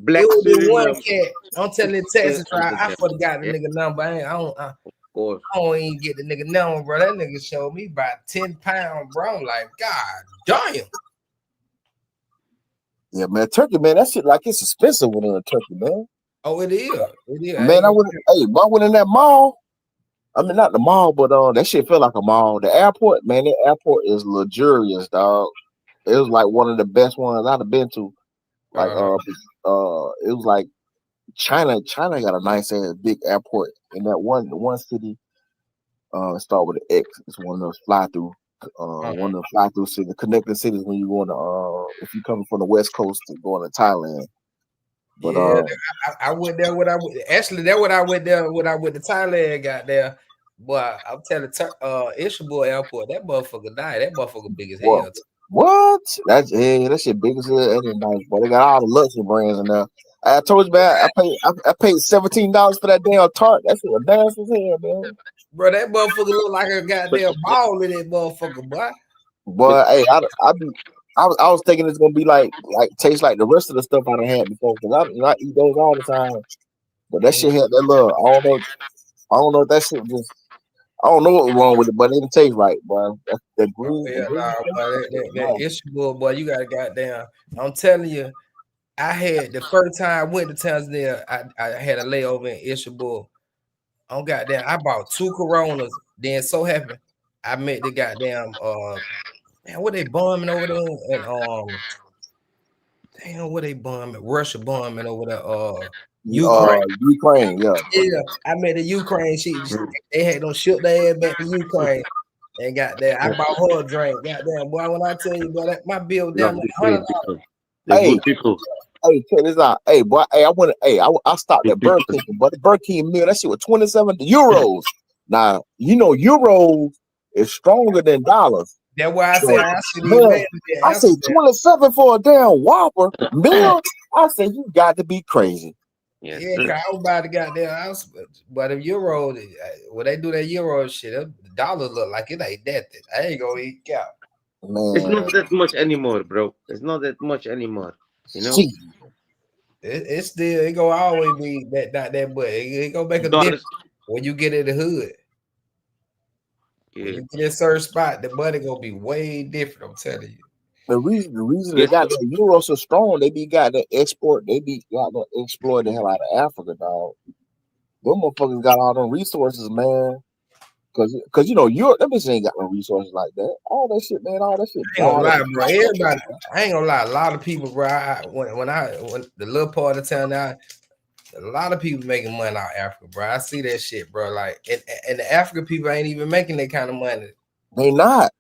Black it would be one Suriname. cat. I'm telling you, Texas, I forgot the nigga number. I don't even get the nigga number, bro. That nigga showed me about 10 pounds, bro. I'm like, God damn. Yeah, man, Turkey, man, that shit like it's expensive when in Turkey, man. Oh, it is. It is. Man, I went in that mall. I mean, not the mall, but that shit felt like a mall. The airport, man, the airport is luxurious, dog. It was like one of the best ones I'd have been to. Like, it was like China. China got a nice ass big airport in that one city. Start with an X. It's one of those fly through. One of the fly through cities, connecting cities when you going to if you coming from the West Coast to going to Thailand. But yeah, I went there when I actually that what I went there when I went to Thailand, got there. But I'm telling Istanbul airport, that motherfucker died. That motherfucker big as hell. What? That shit big as hell. That is nice, but they got all the luxury brands in there. I told you, man, I paid $17 for that damn tart. That shit was nasty as hell, man. Bro, that motherfucker look like a goddamn ball in that motherfucker, boy. Boy, hey, I was thinking it's gonna be like taste like the rest of the stuff I done had before, because I eat those all the time. But that shit had that little, I don't know if that shit just, I don't know what was wrong with it, but it didn't taste right, boy. That green, that Istanbul, boy, you got goddamn. I'm telling you, I had the first time I went to Tanzania, I had a layover in Istanbul. On goddamn, I bought 2 Coronas. Then so happened, I met the goddamn man, what they bombing over there? And damn, what they bombing? Russia bombing over there. Ukraine, yeah. Yeah, I met the Ukraine. They had them ship their ass back to Ukraine. And goddamn, I bought her a drink. Goddamn, boy, when I tell you, boy, my bill down like $100. Hey, check this out. Hey, boy, hey, I stopped at Burger King, but the Burger King meal, that shit was 27 euros. Now, you know, euros is stronger than dollars. That's why I said I say 27 for a damn Whopper meal. I say you got to be crazy. Yeah, I was about to goddamn house, but if euro, when they do that euro shit, the dollar look like it ain't that. I ain't gonna eat cow. Man. It's not that much anymore, bro. It's not that much anymore. You know, it's still it gonna always be that not that, but it gonna make a difference when you get in the hood. Yeah. When you get in a certain spot, the money gonna be way different. I'm telling you. The reason they got the euro so strong, they got to export the hell out of Africa, dog. Them motherfuckers got all them resources, man. cause you know Europe, that bitch ain't got no resources like that. All that shit, man, all that shit. I ain't gonna lie, died. bro. Everybody, I ain't gonna lie. A lot of people, bro. When the little part of town now, a lot of people making money out of Africa, bro. I see that shit, bro. Like, and the African people ain't even making that kind of money. They not.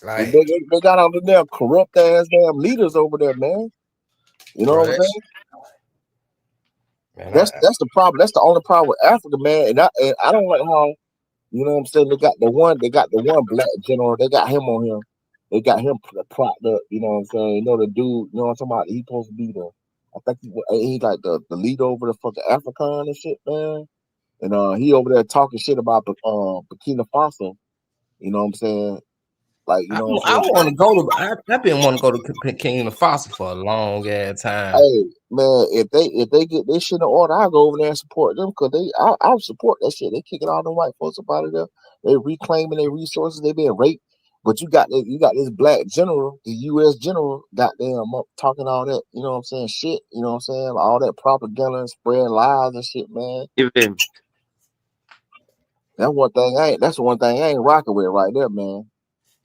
Like, They got all the damn corrupt ass damn leaders over there, man. You know bro, what I'm saying? Man, That's the problem. That's the only problem with Africa, man. And I don't like how, you know what I'm saying, they got the one black general, they got him on here. They got him propped up, you know what I'm saying? You know the dude, you know what I'm talking about? He supposed to be I think he like the leader over the fucking African and shit, man. And he over there talking shit about Burkina Faso. You know what I'm saying? Like, you know what I I'm saying? want to go to. I've been wanting to go to Burkina Faso for a long ass time. Hey man, if they get this shit in order, I'll go over there and support them because I'll support that shit. They kicking all the white folks up out of there. They reclaiming their resources. They being raped. But you got this black general, the U.S. general, goddamn up talking all that, you know what I'm saying, shit, you know what I'm saying, all that propaganda and spreading lies and shit, man. Even That's one thing I ain't rocking with right there, man.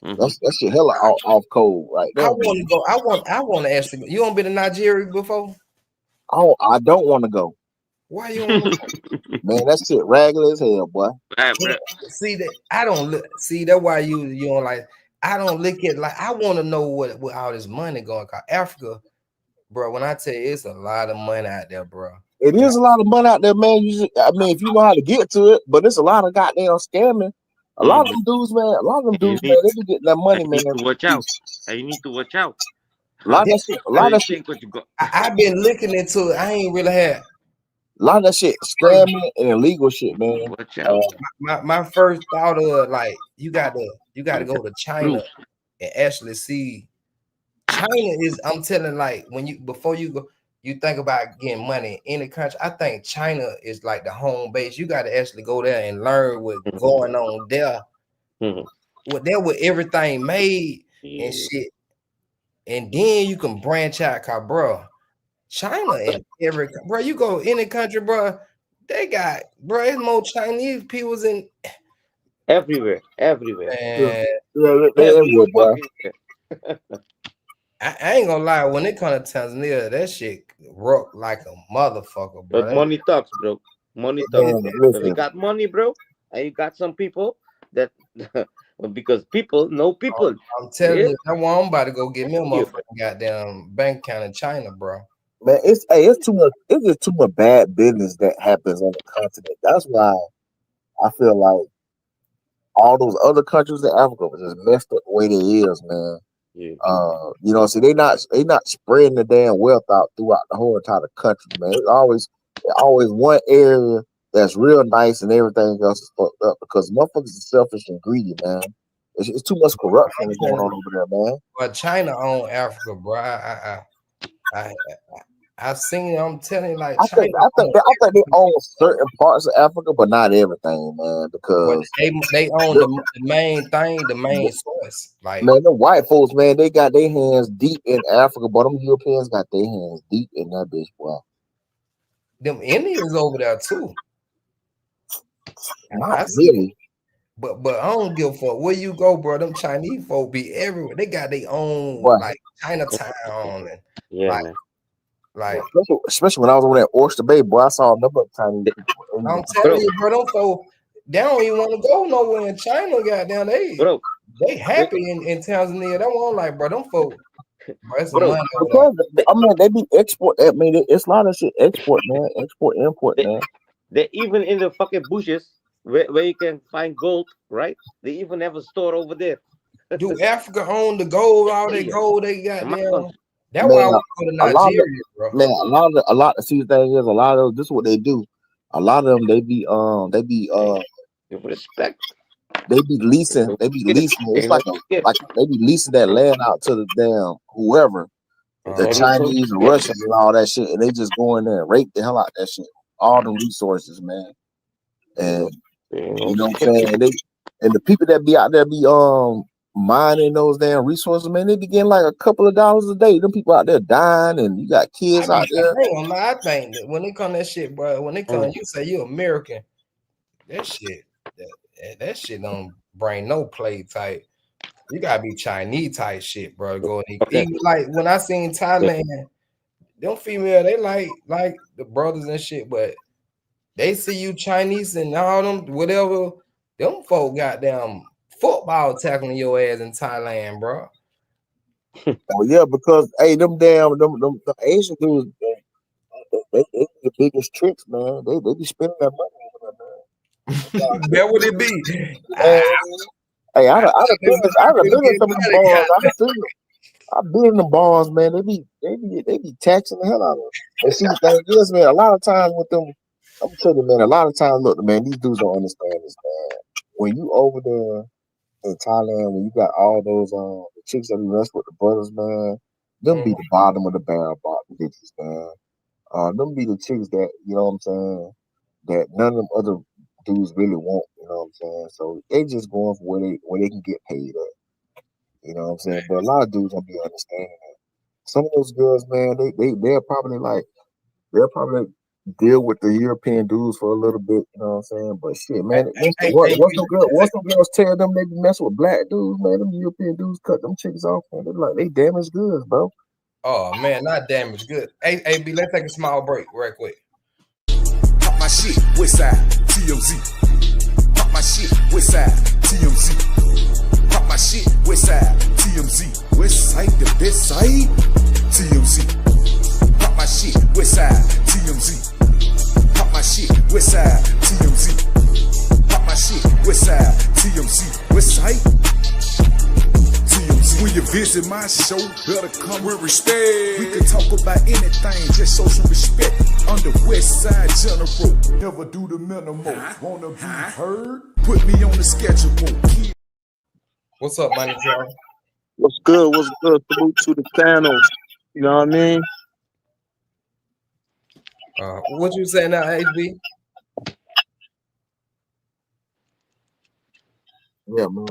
mhm. That shit hella off code right there. I want to go. I want to ask you. You don't been to Nigeria before? Oh, I don't want to go. Why you want to go? Man, that shit ragged as hell, boy. Right, bro. See that I don't look. See that's why you don't like. I don't look at like I want to know what all this money going. Cause Africa, bro. When I tell you, it's a lot of money out there, bro. It is a lot of money out there, man. I mean, if you know how to get to it, but it's a lot of goddamn scamming. A lot of them dudes, man. They be getting that money, man. You need to watch out. You need to watch out. A lot of that shit. A lot of that shit. What you got? I've been looking into it. I ain't really had. A lot of that shit scamming and illegal shit, man. Watch out. My first thought of like you got to go to China and actually see. China is. I'm telling like before you go. You think about getting money in the country. I think China is like the home base. You got to actually go there and learn what's going on there. Well, there with everything made and shit. And then you can branch out, cause bro, China and bro, you go any country, bro, they got it's more Chinese peoples in everywhere. Yeah, everywhere, boy. I ain't gonna lie, when it comes to Tanzania, that shit rock like a motherfucker, bro. But money talks, bro. Money talks. Listen. You got money, bro, and you got some people that because people know people. I'm telling you, that's why I'm about to go get me a motherfucking goddamn bank account in China, bro. Man, it's too much. It's just too much bad business that happens on the continent. That's why I feel like all those other countries in Africa was just messed up the way they is, man. Yeah. You know, see, they not spreading the damn wealth out throughout the whole entire country, man. It's always one area that's real nice and everything else is fucked up because motherfuckers are selfish and greedy, man. It's too much corruption going on over there, man. But China own Africa, bro. I seen. I'm telling you, like I think they own certain parts of Africa, but not everything, man. Because they own the main thing, the main source. Like man, the white folks, man, they got their hands deep in Africa, but them Europeans got their hands deep in that bitch, boy. Them Indians over there too. Not really. But I don't give a fuck where you go, bro. Them Chinese folk be everywhere. They got their own like Chinatown and man. Like especially when I was over there at Oyster Bay, boy, I saw a number of Chinese people. I'm telling you, bro, they don't even want to go nowhere in China, goddamn. They happy in Tanzania. They won't like, bro, them folk. Bro, I mean, they be export. I mean, it's a lot of shit export, man. Export, import, man. They even in the fucking bushes where you can find gold, right? They even have a store over there. Do Africa own the gold? All that gold they got there. That's man, why I want to go to Nigeria, bro. Man, a lot. See, the thing is, a lot of this is what they do. A lot of them, they be respect. They be leasing. It's like they be leasing that land out to the damn whoever, the Chinese and Russians and all that shit, and they just go in there and rape the hell out that shit, all the resources, man. And you know what I'm saying? And the people that be out there be mining those damn resources, man, they be getting like a couple of dollars a day. Them people out there dying, and you got kids out there. I think that when it come that shit, bro, when it come, you say you American, that shit. That shit don't bring no play type. You gotta be Chinese type shit, bro. Go Okay. even like when I seen Thailand, them female, they like the brothers and shit, but they see you Chinese and all them whatever. Them folk goddamn football tackling your ass in Thailand, bro. Oh yeah, because hey, them the Asian dudes, they the biggest tricks, man. They be spending that money over That would it be? there, man. Hey, I'd have been in some of them bars. I've been in the bars, man. They be taxing the hell out of them. And see, the thing is, man, a lot of times with them, I'm telling you, man, a lot of times, look, man, these dudes don't understand this, man. When you over there in Thailand, when you got all those the chicks that be mess with the brothers, man, them be the bottom of the barrel bottom bitches, man. Them be the chicks that, you know what I'm saying, that none of them other dudes really want, you know what I'm saying? So they just going for where they can get paid at. You know what I'm saying? But a lot of dudes don't be understanding that. Some of those girls, man, they'll probably deal with the European dudes for a little bit, you know what I'm saying? But shit, man, once some girls tell them they be messing with black dudes, man, them European dudes cut them chicks off, man. They're like, they damaged goods, bro. Oh man, not damaged good. Hey, AB, let's take a small break right quick. Pop my shit, Westside, TMZ. Pop my shit, Westside, TMZ. Pop my shit, Westside, TMZ. Westside, the best side, TMZ. Pop my shit, Westside, TMZ. Pop my shit, Westside, TMZ. Pop my shit, Westside, TMZ. Westside, TMZ. When you visit my show, better come with respect. We can talk about anything, just show some respect. Under Westside General, never do the minimal. Wanna be heard? Put me on the schedule. What's up, Money Joe? What's good? What's good? Salute to the channels. You know what I mean? What you saying now, HB? Yeah, man.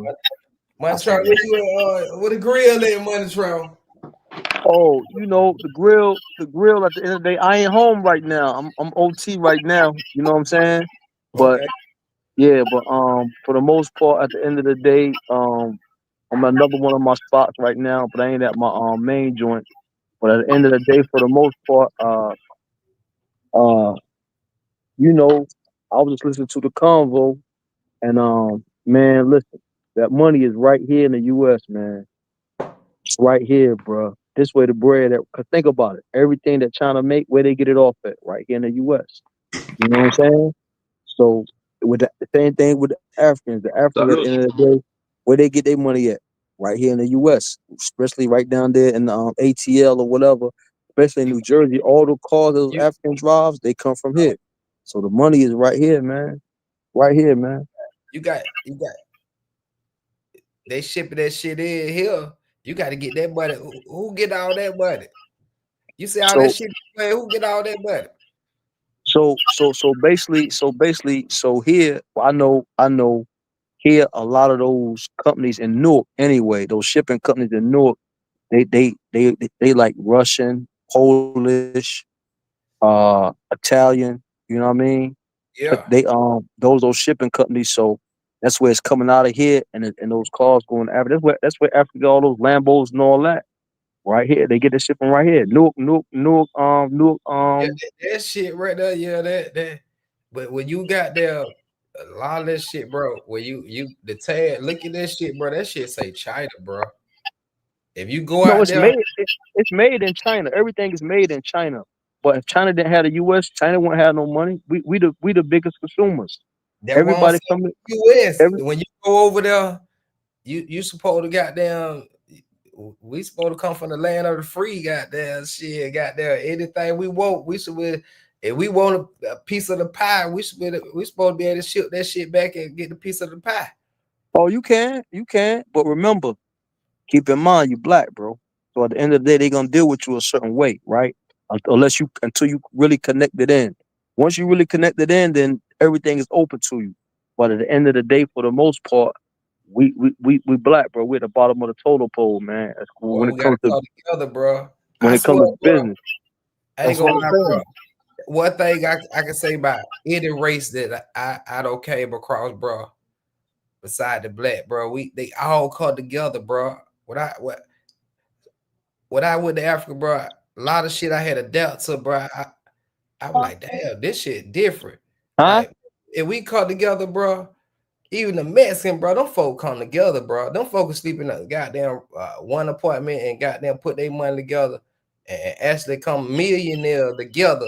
Money Trout, what the grill at, Money Trout? Oh, you know, the grill at the end of the day, I ain't home right now. I'm OT right now. You know what I'm saying? But Okay. yeah, but for the most part, at the end of the day, I'm at another one of my spots right now, but I ain't at my main joint. But at the end of the day, for the most part, you know, I was just listening to the convo, and man, listen, that money is right here in the U.S., man. It's right here, bro. This way the bread. Cause think about it. Everything that China make, where they get it off at, right here in the U.S. You know what I'm saying? So with the same thing with the Africans at the end of the day, where they get their money at, right here in the U.S., especially right down there in the ATL or whatever, especially in New Jersey. All the cars those African drives, they come from here. So the money is right here, man. Right here, man. You got. They shipping that shit in here. You got to get that money. Who get all that money? You see all that shit? Who get all that money? So basically, here I know here a lot of those companies in Newark anyway. Those shipping companies in Newark, they like Russian, Polish, Italian. You know what I mean? Yeah. They those shipping companies. So that's where it's coming out of here, and those cars going to Africa. That's where Africa, all those Lambos and all that. Right here, they get the shipping right here. Newark. Yeah, that shit right there. Yeah, that. But when you got there, a lot of that shit, bro. Where you the tag, look at that shit, bro. That shit say China, bro. If you go out it's there, it's made in China. Everything is made in China. But if China didn't have the U.S., China wouldn't have no money. We the biggest consumers. Everybody coming. U.S. When you go over there, you supposed to goddamn. We supposed to come from the land of the free, goddamn shit, goddamn anything we want. We should, if we want a piece of the pie, we supposed to be able to ship that shit back and get the piece of the pie. Oh, you can, but remember, keep in mind you black, bro. So at the end of the day, they're gonna deal with you a certain way, right? Until you really connect it in. Once you really connect it in, then everything is open to you. But at the end of the day, for the most part, we black, bro. We're at the bottom of the total pole, man. When it comes to together, bro. When it comes to business. I ain't gonna lie, bro. One thing I can say about any race that I don't came across, bro. beside the black, bro. They all come together, bro. What I went to Africa, bro, a lot of shit I had to adapt to, bro. I was like, damn, this shit different. Huh? Like, if we come together, bro, even the Mexican, bro, them folk come together, bro. Them folks sleep in a goddamn one apartment and goddamn put their money together and actually come millionaire together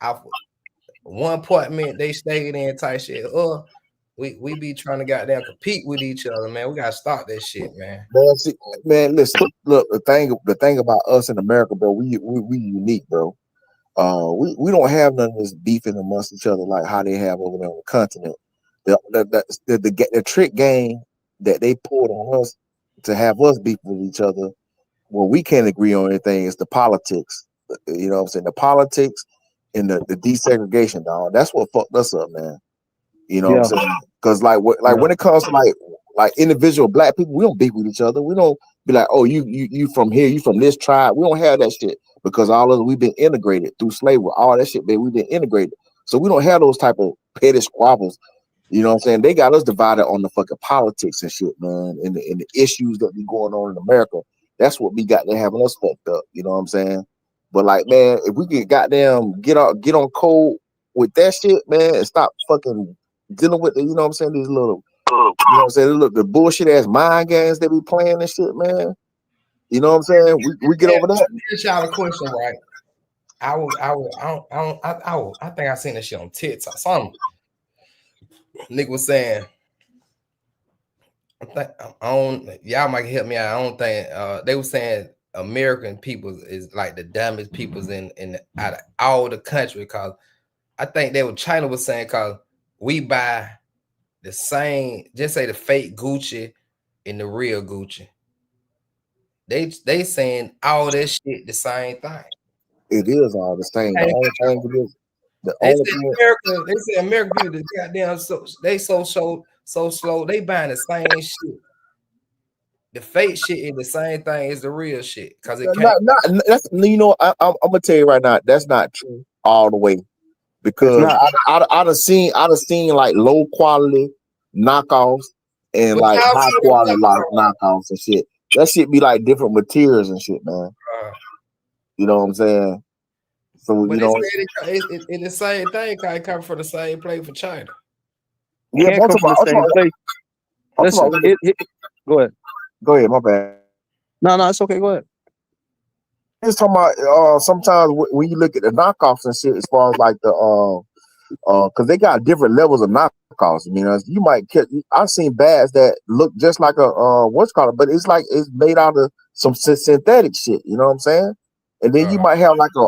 off one apartment they stayed in type shit. We be trying to goddamn compete with each other, man. We gotta stop that shit, man. Man, see, man, listen, look, the thing about us in America, bro, we unique, bro. We don't have none of this beefing amongst each other like how they have over there on the continent. The trick game that they pulled on us to have us beef with each other, well, we can't agree on anything, is the politics. You know what I'm saying? The politics and the desegregation, dog. That's what fucked us up, man. You know what I'm saying? Because like when it comes to like individual black people, we don't beef with each other. We don't be like, oh, you from here, you from this tribe. We don't have that shit because all of we've been integrated through slavery. All that shit, baby, we've been integrated. So we don't have those type of petty squabbles. You know what I'm saying? They got us divided on the fucking politics and shit, man, and the issues that be going on in America. That's what we got to having us fucked up. You know what I'm saying? But like, man, if we could goddamn get on code with that shit, man, and stop fucking dealing with the, you know what I'm saying, these little, you know what I'm saying, look, the bullshit ass mind games they be playing and shit, man. You know what I'm saying? We get over that. Here's y'all a question, right? I think I seen this shit on TikTok. Some nigga was saying, y'all might help me out. I don't think they were saying American people is like the dumbest peoples in out of all the country, because I think China was saying because we buy the same, just say the fake Gucci and the real Gucci. They saying all that shit the same thing. It is all the same. The only thing it is, they say American people, the goddamn so slow. They buying the same shit. The fake shit is the same thing as the real shit, because it can't. That's, you know, I'm gonna tell you right now, that's not true all the way, because I'd have seen like low quality knockoffs and like high quality knockoffs and shit. That shit be like different materials and shit, man. You know what I'm saying? So but you know, it's the same thing. Cause it come from the same place for China. Yeah, can't come from the same place. Listen, go ahead. Go ahead, my bad. No, it's okay. Go ahead. Just talking about sometimes when you look at the knockoffs and shit, as far as like the because they got different levels of knockoffs. I mean, you might catch. I've seen bags that look just like a what's called, but it's like it's made out of some synthetic shit. You know what I'm saying? And then you might have like a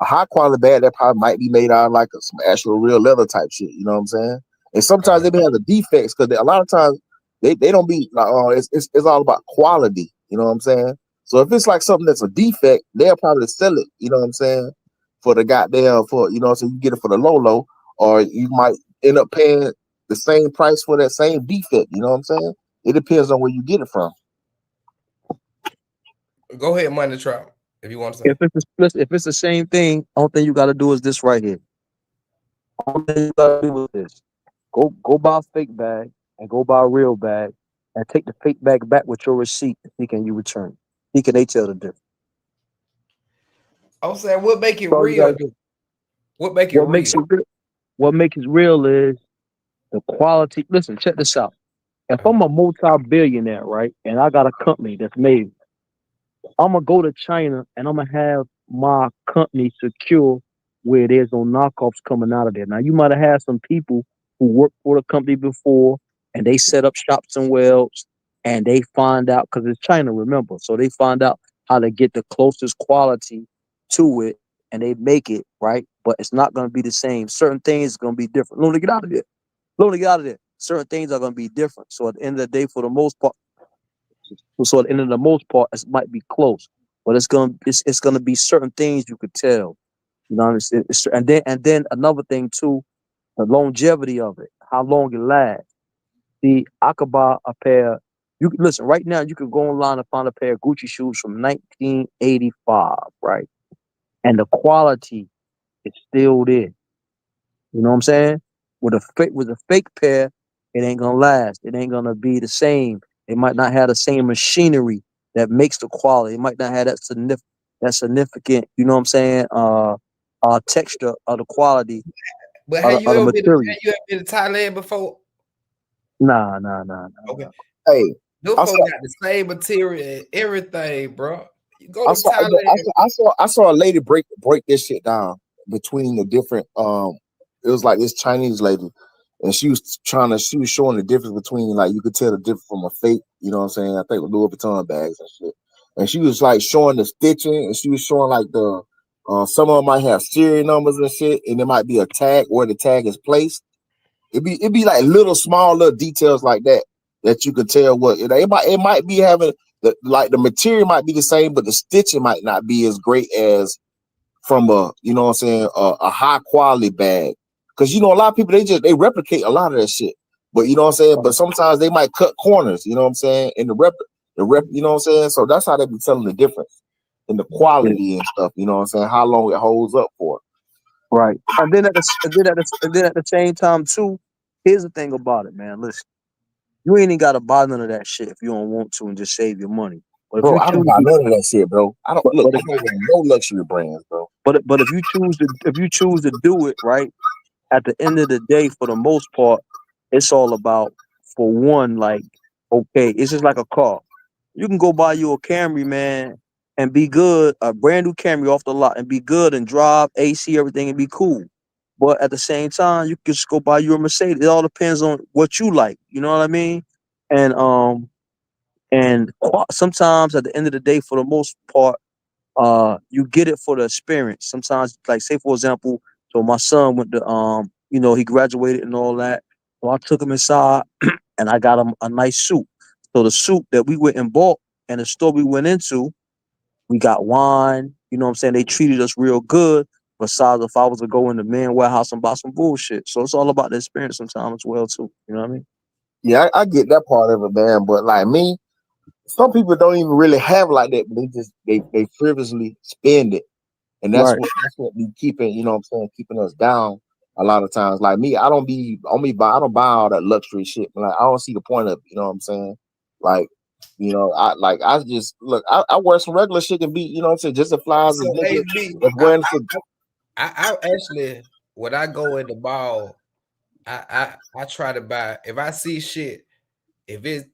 high quality bag that probably might be made out of like some actual real leather type shit. You know what I'm saying? And sometimes they may have the defects because a lot of times they don't be like it's all about quality. You know what I'm saying? So if it's like something that's a defect, they'll probably sell it. You know what I'm saying? For the goddamn, for, you know, so you get it for the low, or you might end up paying the same price for that same defect. You know what I'm saying? It depends on where you get it from. Go ahead, Money Trap, if you want to say. If it's the same thing, all thing you got to do is this right here. All thing you got to do is this: go buy a fake bag and go buy a real bag, and take the fake bag back with your receipt. Can you return? Can they tell the difference? I'm saying, what make it real? What make it real? What makes it real is the quality. Listen, check this out. If I'm a multi-billionaire, right, and I got a company that's made, I'm gonna go to China and I'm gonna have my company secure where there's no knockoffs coming out of there. Now, you might have had some people who worked for the company before and they set up shop somewhere else and they find out, because it's China, remember, so they find out how to get the closest quality to it and they make it, right? But it's not going to be the same. Certain things are going to be different. Get out of there. Certain things are going to be different. So at the end of the day, for the most part, it might be close, but it's gonna be certain things you could tell. You know, and then another thing too, the longevity of it, how long it lasts. See, I could buy a pair. You listen right now. You can go online and find a pair of Gucci shoes from 1985, right? And the quality is still there. You know what I'm saying? With a fake pair, it ain't gonna last. It ain't gonna be the same. It might not have the same machinery that makes the quality. It might not have that significant, you know what I'm saying, texture of the quality But of the material. have you ever been to Thailand before? Nah. Okay. Hey, Those I folks saw, got the same material and everything, bro. You go I to saw, Thailand. I saw a lady break this shit down between the different. It was like this Chinese lady, and she was showing the difference between, like, you could tell the difference from a fake. You know what I'm saying? I think with Louis Vuitton bags and shit. And she was like showing the stitching, and she was showing like the. Some of them might have serial numbers and shit, and there might be a tag where the tag is placed. It'd be like small little details like that you could tell what it might be having the material might be the same, but the stitching might not be as great as from a, you know what I'm saying, a high quality bag. Because, you know, a lot of people they replicate a lot of that shit. But, you know what I'm saying, but sometimes they might cut corners, you know what I'm saying, in the rep, you know what I'm saying. So that's how they be telling the difference in the Yeah, quality and stuff, you know what I'm saying, how long it holds up for. right. And then at the same time too, here's the thing about it, man. Listen, you ain't even gotta buy none of that shit if you don't want to and just save your money. But if Bro, you I don't choose buy to, none of that shit, bro. I don't but look. but I if don't wear no luxury brands, bro. but if you choose to do it right, at the end of the day, for the most part, it's all about, for one, like, okay, it's just like a car. You can go buy you a Camry, man, and be good, a brand new Camry off the lot, and be good and drive AC everything and be cool. But at the same time, you can just go buy you a Mercedes. It all depends on what you like. You know what I mean? And sometimes at the end of the day, for the most part, you get it for the experience. Sometimes, like, say for example, so my son went to he graduated and all that. So I took him inside and I got him a nice suit. So the suit that we went and bought and the store we went into, we got wine, you know what I'm saying? They treated us real good. Besides, if I was to go in the man warehouse and buy some bullshit. So it's all about the experience sometimes as well too. You know what I mean? Yeah, I get that part of it, man. But like me, some people don't even really have like that, but they frivolously spend it, and Right. that's what be keeping, you know what I'm saying, keeping us down a lot of times. Like me, I don't buy all that luxury shit. Like, I don't see the point of it, you know what I'm saying? Like, you know, I just look, I wear some regular shit and be, you know what I'm saying, just as flies as So nigga HB, that's wearing some. I actually, when I go in the mall, I try to buy, if I see shit, if it's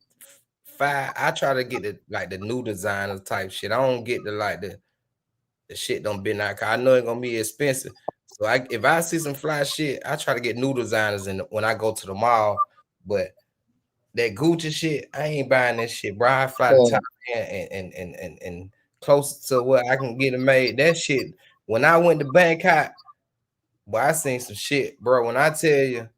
fire, I try to get the new designer type shit. I don't get the shit don't been out, 'cause I know it's gonna be expensive. So if I see some fly shit, I try to get new designers when I go to the mall. But that Gucci shit, I ain't buying that shit, bro. I fly to Man, Thailand and close to where I can get it made. That shit, when I went to Bangkok, boy, I seen some shit, bro. When I tell you,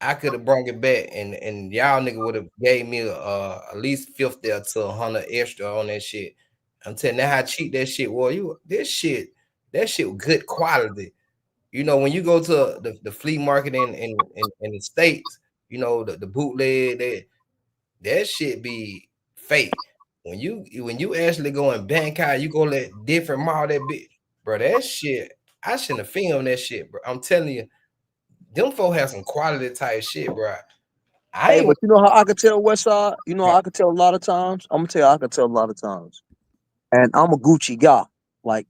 I could have brought it back, and y'all nigga would have gave me at least 50 to 100 extra on that shit. I'm telling you how cheap that shit was. That shit was good quality. You know, when you go to the flea market in the States, you know, the bootleg, that shit be fake. When you actually go in Bangkok, you go let different mall that bitch, bro. That shit, I shouldn't have filmed that shit, bro. I'm telling you, them folk have some quality type shit, bro. I Hey, ain't but you know how I could tell Westside? You know how I could tell a lot of times? I'm gonna tell you how I could tell a lot of times. And I'm a Gucci guy. Like,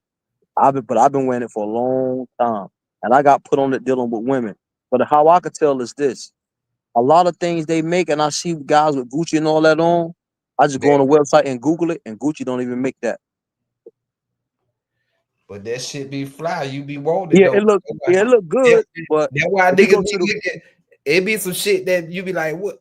I've been wearing it for a long time. And I got put on it dealing with women. But how I could tell is this. A lot of things they make, and I see guys with Gucci and all that on. I just go on that, the website and Google it, and Gucci don't even make that. but that shit be fly. You be wanted Yeah, though. it look That, good, but that's why if you niggas go be to the looking. It be some shit that you be like, what?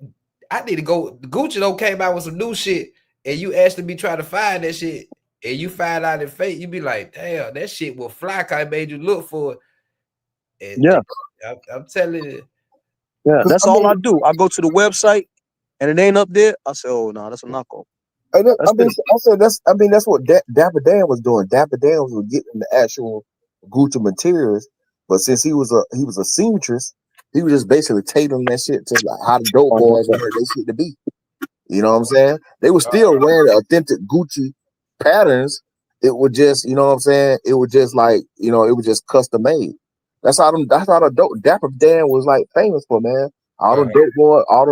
I need to go. Gucci don't came out with some new shit, and you actually be trying to find that shit, and you find out in fake. You be like, damn, that shit will fly. 'Cause I made you look for it. yeah, I'm telling you, yeah, because that's all I do. I go to the website and it ain't up there. I say, oh no, that's a knockoff. I That's mean, it. I said that's what Dapper Dan was doing. Dapper Dan was getting the actual Gucci materials, but since he was a seamstress, he was just basically tailoring that shit to like how the dope boys wanted their shit to be. You know what I'm saying? They were still wearing the authentic Gucci patterns. It would just, you know what I'm saying? It would just like, you know, it was just custom made. That's how the dope Dapper Dan was like famous for, man. All them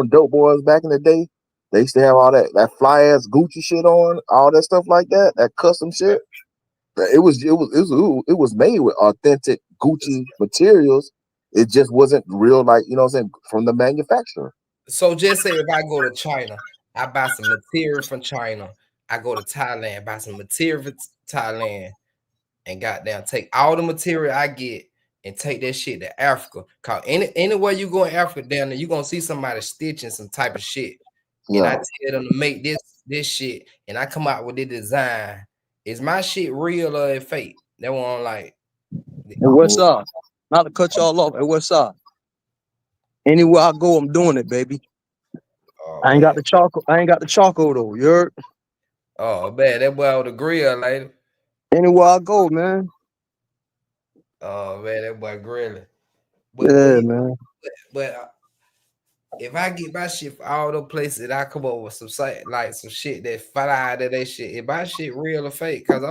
dope boys back in the day, they used to have all that fly ass Gucci shit on, all that stuff like that, that custom shit. It was made with authentic Gucci materials. It just wasn't real, like, you know what I'm saying, from the manufacturer. So just say if I go to China, I buy some material from China. I go to Thailand, buy some material from Thailand, and goddamn take all the material I get and take that shit to Africa. Cause anywhere you go in Africa down there, you gonna see somebody stitching some type of shit. And I tell them to make this shit, and I come out with the design. Is my shit real or fake? That one I'm like. And what's up? Not to cut y'all off. And what's up? Anywhere I go, I'm doing it, baby. I ain't got the charcoal. I ain't got the charcoal though. You heard? Oh man, that boy with the grill later. Anywhere I go, man. Oh man, that boy grilling. Man. But if I get my shit for all the places that I come up with some shit that fly out of that shit, if my shit real or fake? Cause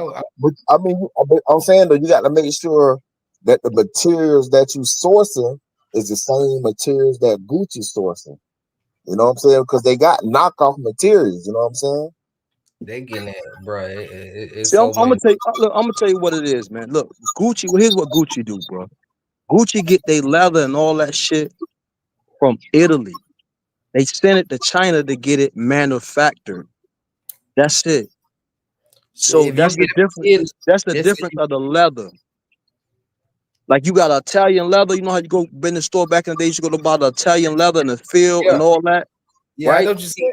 I'm saying though, you got to make sure that the materials that you sourcing is the same materials that Gucci sourcing. You know what I'm saying? Because they got knockoff materials. You know what I'm saying? They getting that, bro. It's See, so I'm gonna tell you what it is, man. Look, Gucci. Here's what Gucci do, bro. Gucci get their leather and all that shit from Italy. They send it to China to get it manufactured. That's it. So that's the difference. That's the difference of the leather. Like you got Italian leather. You know how you go in the store back in the days, you go to buy the Italian leather in the field and all that. Yeah, right? I know what you said.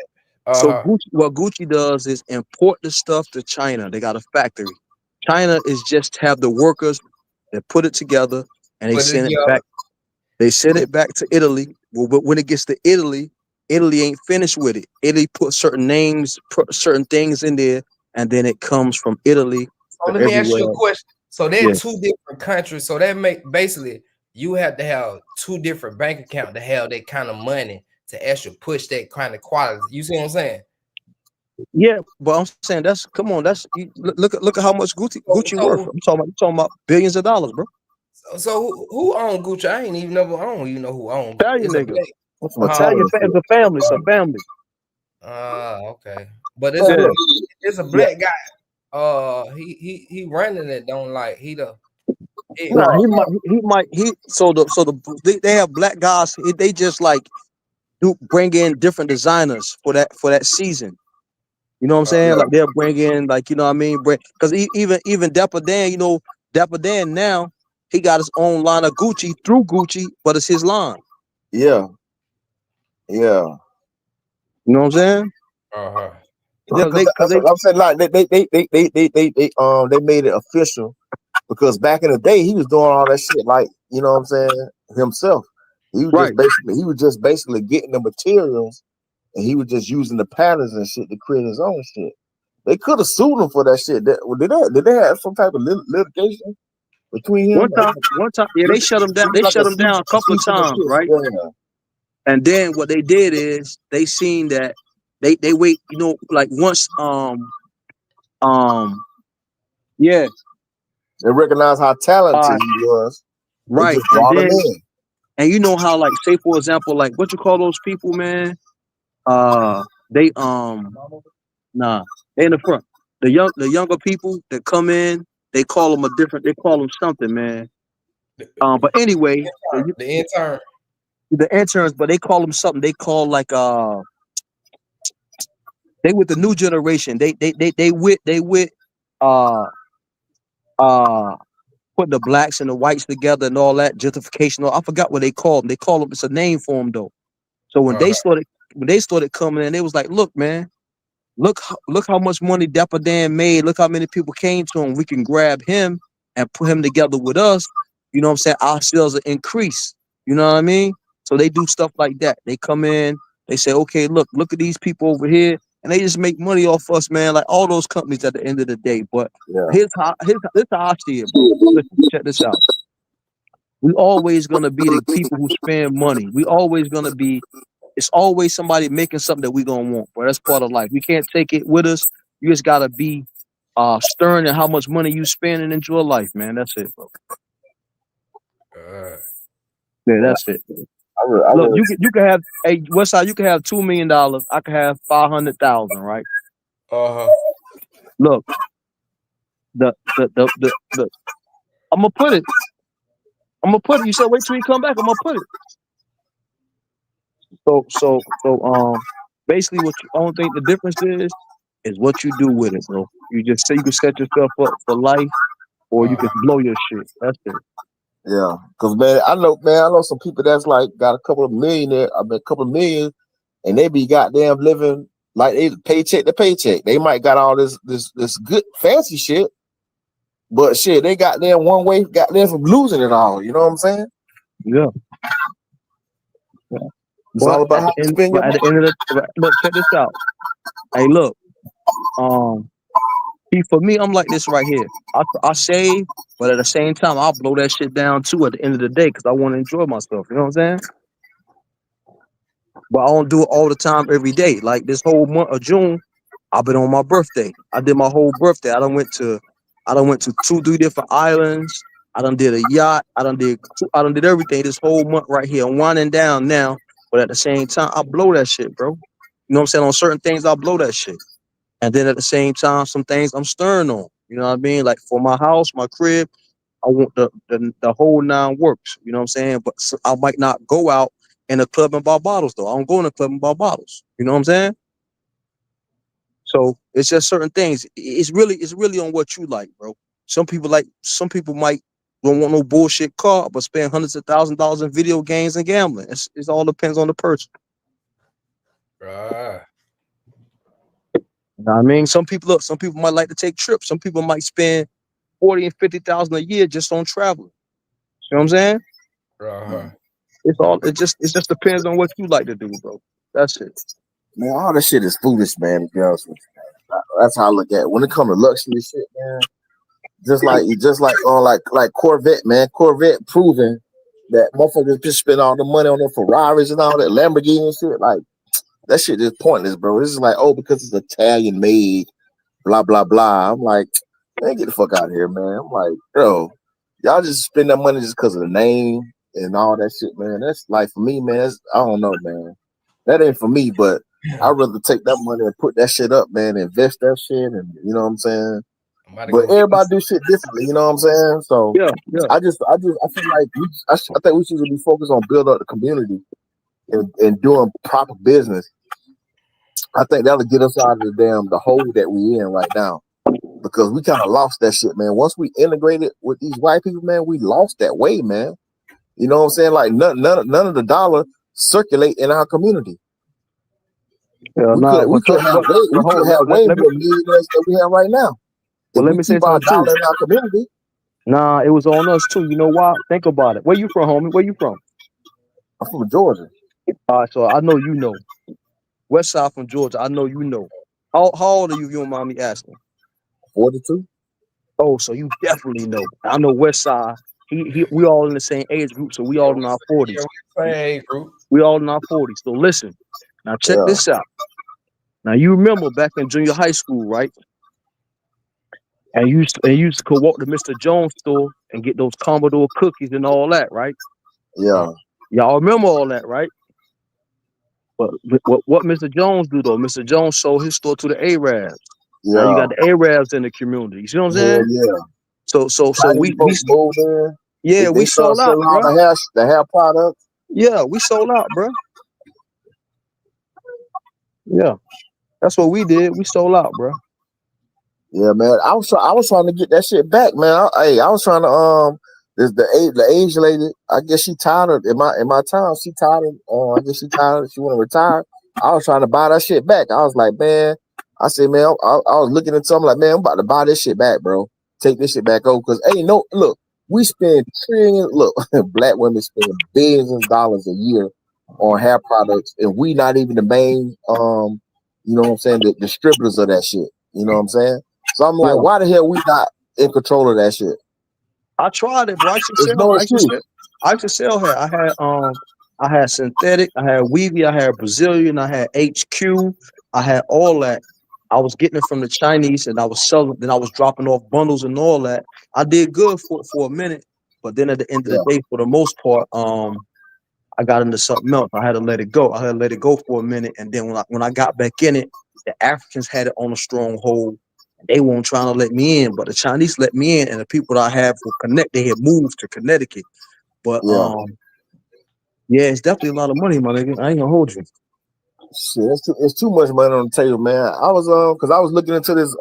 So what Gucci does is import the stuff to China. They got a factory. China is just have the workers that put it together and they send it back. They send it back to Italy. Well, but when it gets to Italy, Italy ain't finished with it. Italy put certain names, certain things in there, and then it comes from Italy. So let me ask you a question. So they're two different countries. So that make basically you have to have two different bank accounts to have that kind of money to actually push that kind of quality. You see what I'm saying? Yeah, but I'm saying that's look at how much Gucci worth. I'm talking about billions of dollars, bro. So who owned Gucci? I don't even know who owned. Italian nigga. Italian. It's a family. It's a family. Okay. But it's a black guy. He running it. Don't like he might. So they have black guys. They just like bring in different designers for that season. You know what I'm saying? Like they'll bring in, like, you know what I mean? Because even Dapper Dan, you know, Dapper Dan now, he got his own line of Gucci through Gucci, but it's his line. Yeah. Yeah. You know what I'm saying? I'm saying like they made it official because back in the day he was doing all that shit, like, you know what I'm saying, himself. He was just basically getting the materials and he was just using the patterns and shit to create his own shit. They could have sued him for that shit. Did they have some type of litigation between him? One time, yeah, they shut him down. They shut him down a couple of times, right? Yeah. And then what they did is they seen that they wait, you know, like once yeah. They recognized how talented he was. Right. And you know how, like, say for example, like what you call those people, man? They they in the front. The younger people that come in, they call them they call them something, man. But anyway, the interns, but they call them something. They call like they with the new generation. They with put the blacks and the whites together and all that gentrification. I forgot what they call them. They call them. It's a name for them though. So when they started coming in, they was like, look, man, look how much money Dapper Dan made. Look how many people came to him. We can grab him and put him together with us. You know what I'm saying? Our sales will increase. You know what I mean? So they do stuff like that. They come in, they say, okay, look at these people over here. And they just make money off us, man, like all those companies at the end of the day. But here's how I see it, bro. Listen, check this out. We always gonna be the people who spend money. We always gonna be. It's always somebody making something that we gonna want, bro. That's part of life. We can't take it with us. You just gotta be stern in how much money you spend and enjoy life, man. That's it, bro. Yeah, that's it. Look, you can have Westside. You can have $2 million. I can have 500,000. Right. Look, the I'm gonna put it. You said wait till he come back. I'm gonna put it. So basically, what you, I don't think the difference is what you do with it, bro. You just say you can set yourself up for life, or you can blow your shit. That's it. Yeah, because man, I know some people that's like got a couple of million, and they be goddamn living like they paycheck to paycheck. They might got all this good fancy shit, but shit, they got them one way, got them from losing it all. You know what I'm saying? Yeah. It's all about how you spend your money. At the end of look, check this out. Hey, look, for me, I'm like this right here. I save, but at the same time, I'll blow that shit down too at the end of the day because I want to enjoy myself. You know what I'm saying? But I don't do it all the time every day. Like this whole month of June, I've been on my birthday. I did my whole birthday. I done went to 2-3 different islands. I done did a yacht. I done did everything this whole month right here. I'm winding down now, but at the same time, I blow that shit, bro. You know what I'm saying? On certain things, I blow that shit. And then at the same time, some things I'm stern on. You know what I mean? Like for my house, my crib, I want the whole 9 works. You know what I'm saying? But I might not go out in a club and buy bottles though. I don't go in a club and buy bottles. You know what I'm saying? So it's just certain things. It's really on what you like, bro. Some people might don't want no bullshit car, but spend hundreds of $1,000s in video games and gambling. It all depends on the person. Right. You know what I mean? Some people might like to take trips. Some people might spend 40 and 50,000 a year just on traveling. You know what I'm saying? Right. It just depends on what you like to do, bro. That's it. Man, all this shit is foolish, man. To be honest with you, man. That's how I look at it. When it comes to luxury shit, man. Just like on like Corvette, man. Corvette proving that motherfuckers just spend all the money on their Ferraris and all that Lamborghini and shit. Like that shit is pointless, bro. This is like, oh, because it's Italian made, blah blah blah. I'm like, man, get the fuck out of here, man. I'm like, bro, y'all just spend that money just because of the name and all that shit, man. That's like for me, man. I don't know, man. That ain't for me, but I'd rather take that money and put that shit up, man, invest that shit, and you know what I'm saying. But everybody do shit differently, you know what I'm saying. So yeah. I feel like I think we should be focused on building up the community and doing proper business. I think that'll get us out of the hole that we in right now, because we kind of lost that shit, man. Once we integrated with these white people, man, we lost that way, man. You know what I'm saying? Like none of the dollar circulate in our community. Yeah, we could have way more millionaires than we have right now. Well, let me say something too. In our community. Nah, it was on us too. You know why? Think about it. Where you from, homie? Where you from? I'm from Georgia. All right, so I know you know. West Side from Georgia. I know you know. How old are you? If you don't mind me asking. 42. Oh, so you definitely know. I know West Side. We all in the same age group, so we all in our 40s. Same age group. We all in our 40s. So listen, now check this out. Now you remember back in junior high school, right? And you used to go walk to Mr. Jones' store and get those Commodore cookies and all that, right? Yeah. Y'all remember all that, right? But what Mr. Jones do though? Mr. Jones sold his store to the Arabs. Yeah. Now you got the Arabs in the community. You see what I'm saying? Yeah. So we sold out, bro. The hair products. Yeah, we sold out, bro. Yeah, that's what we did. We sold out, bro. Yeah, man. I was trying to get that shit back, man. I was trying to the Asian lady. I guess she tired of in my town. She tired of. I guess she tired. She want to retire. I was trying to buy that shit back. I was like, man. I said, man. I was looking at something like, man. I'm about to buy this shit back, bro. Take this shit back over because look. We spend trillions. Look, black women spend billions of dollars a year on hair products, and we not even the main, you know what I'm saying, the distributors of that shit. You know what I'm saying? So I'm like, why the hell we not in control of that shit? I tried it, bro. I used to sell hair. I had synthetic, I had Weavy, I had Brazilian, I had HQ, I had all that. I was getting it from the Chinese and I was selling, then I was dropping off bundles and all that. I did good for a minute, but then at the end of the day, for the most part, I got into something else. I had to let it go. I had to let it go for a minute, and then when I got back in it, the Africans had it on a stronghold. They weren't trying to let me in, but the Chinese let me in, and the people that I had for Connect, they had moved to Connecticut. But Yeah. yeah, it's definitely a lot of money, my nigga. I ain't gonna hold you. Shit, it's too much money on the table, man. I was because I was looking into these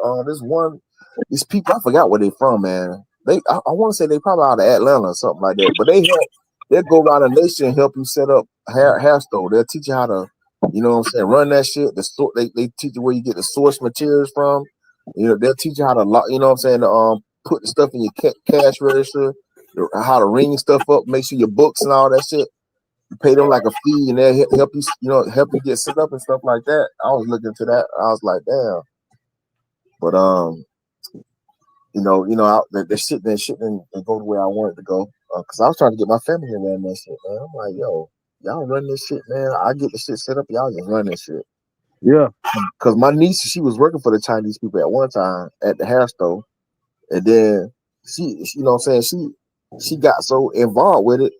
people. I forgot where they from, man. I want to say they probably out of Atlanta or something like that. But they'll go around the nation and help you set up hair store. They'll teach you how to, you know what I'm saying, run that shit. The store they teach you where you get the source materials from. You know, they'll teach you how to you know what I'm saying, to, put the stuff in your cash register, how to ring stuff up, make sure your books and all that shit. You pay them like a fee, and they help you, help you get set up and stuff like that. I was looking to that. I was like, damn. But that shit didn't go the way I wanted to go. Cause I was trying to get my family to run that shit, man. I'm like, yo, y'all run this shit, man. I get the shit set up, y'all just run this shit. Yeah. Cause my niece, she was working for the Chinese people at one time at the hair store, and then she you know what I'm saying, she got so involved with it.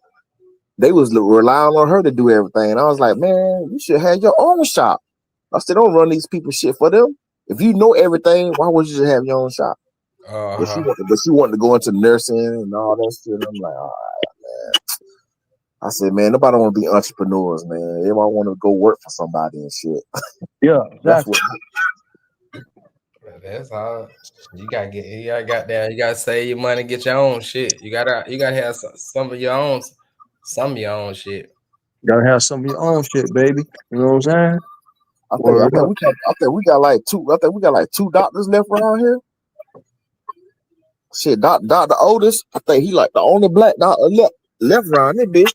They was relying on her to do everything. And I was like, man, you should have your own shop. I said, don't run these people shit for them. If you know everything, why would you just have your own shop? But she wanted to go into nursing and all that shit. I'm like, all right, man. I said, man, nobody want to be entrepreneurs, man. Everybody want to go work for somebody and shit. Yeah, exactly. That's hard. You gotta save your money, get your own shit. You gotta have some of your own shit. You gotta have some of your own shit, baby. You know what I'm saying? I think we got like two doctors left around here. Shit, Dr. Otis, I think he like the only black doctor left around this bitch.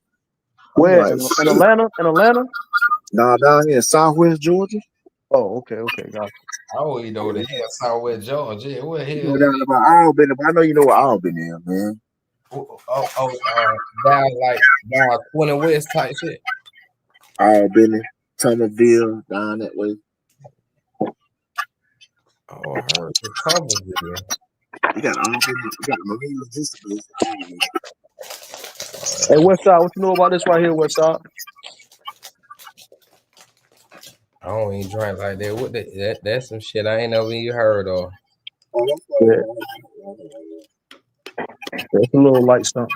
Where? Like, in Atlanta? In Atlanta? Nah, down here in Southwest Georgia. Oh, okay, gotcha. I always know the hell Southwest Georgia. What the hell? Down about Albany, but I know you know what Albany is, man. Down 20 West type shit. Albany, Tunnelville, down that way. Oh, I heard the Tunnelville. You got Albany, you got Marine Logistics. Hey, Westside, what you know about this right here, Westside? I don't even drink like that. What that's some shit I ain't never even heard of. Yeah. It's a little light stuff.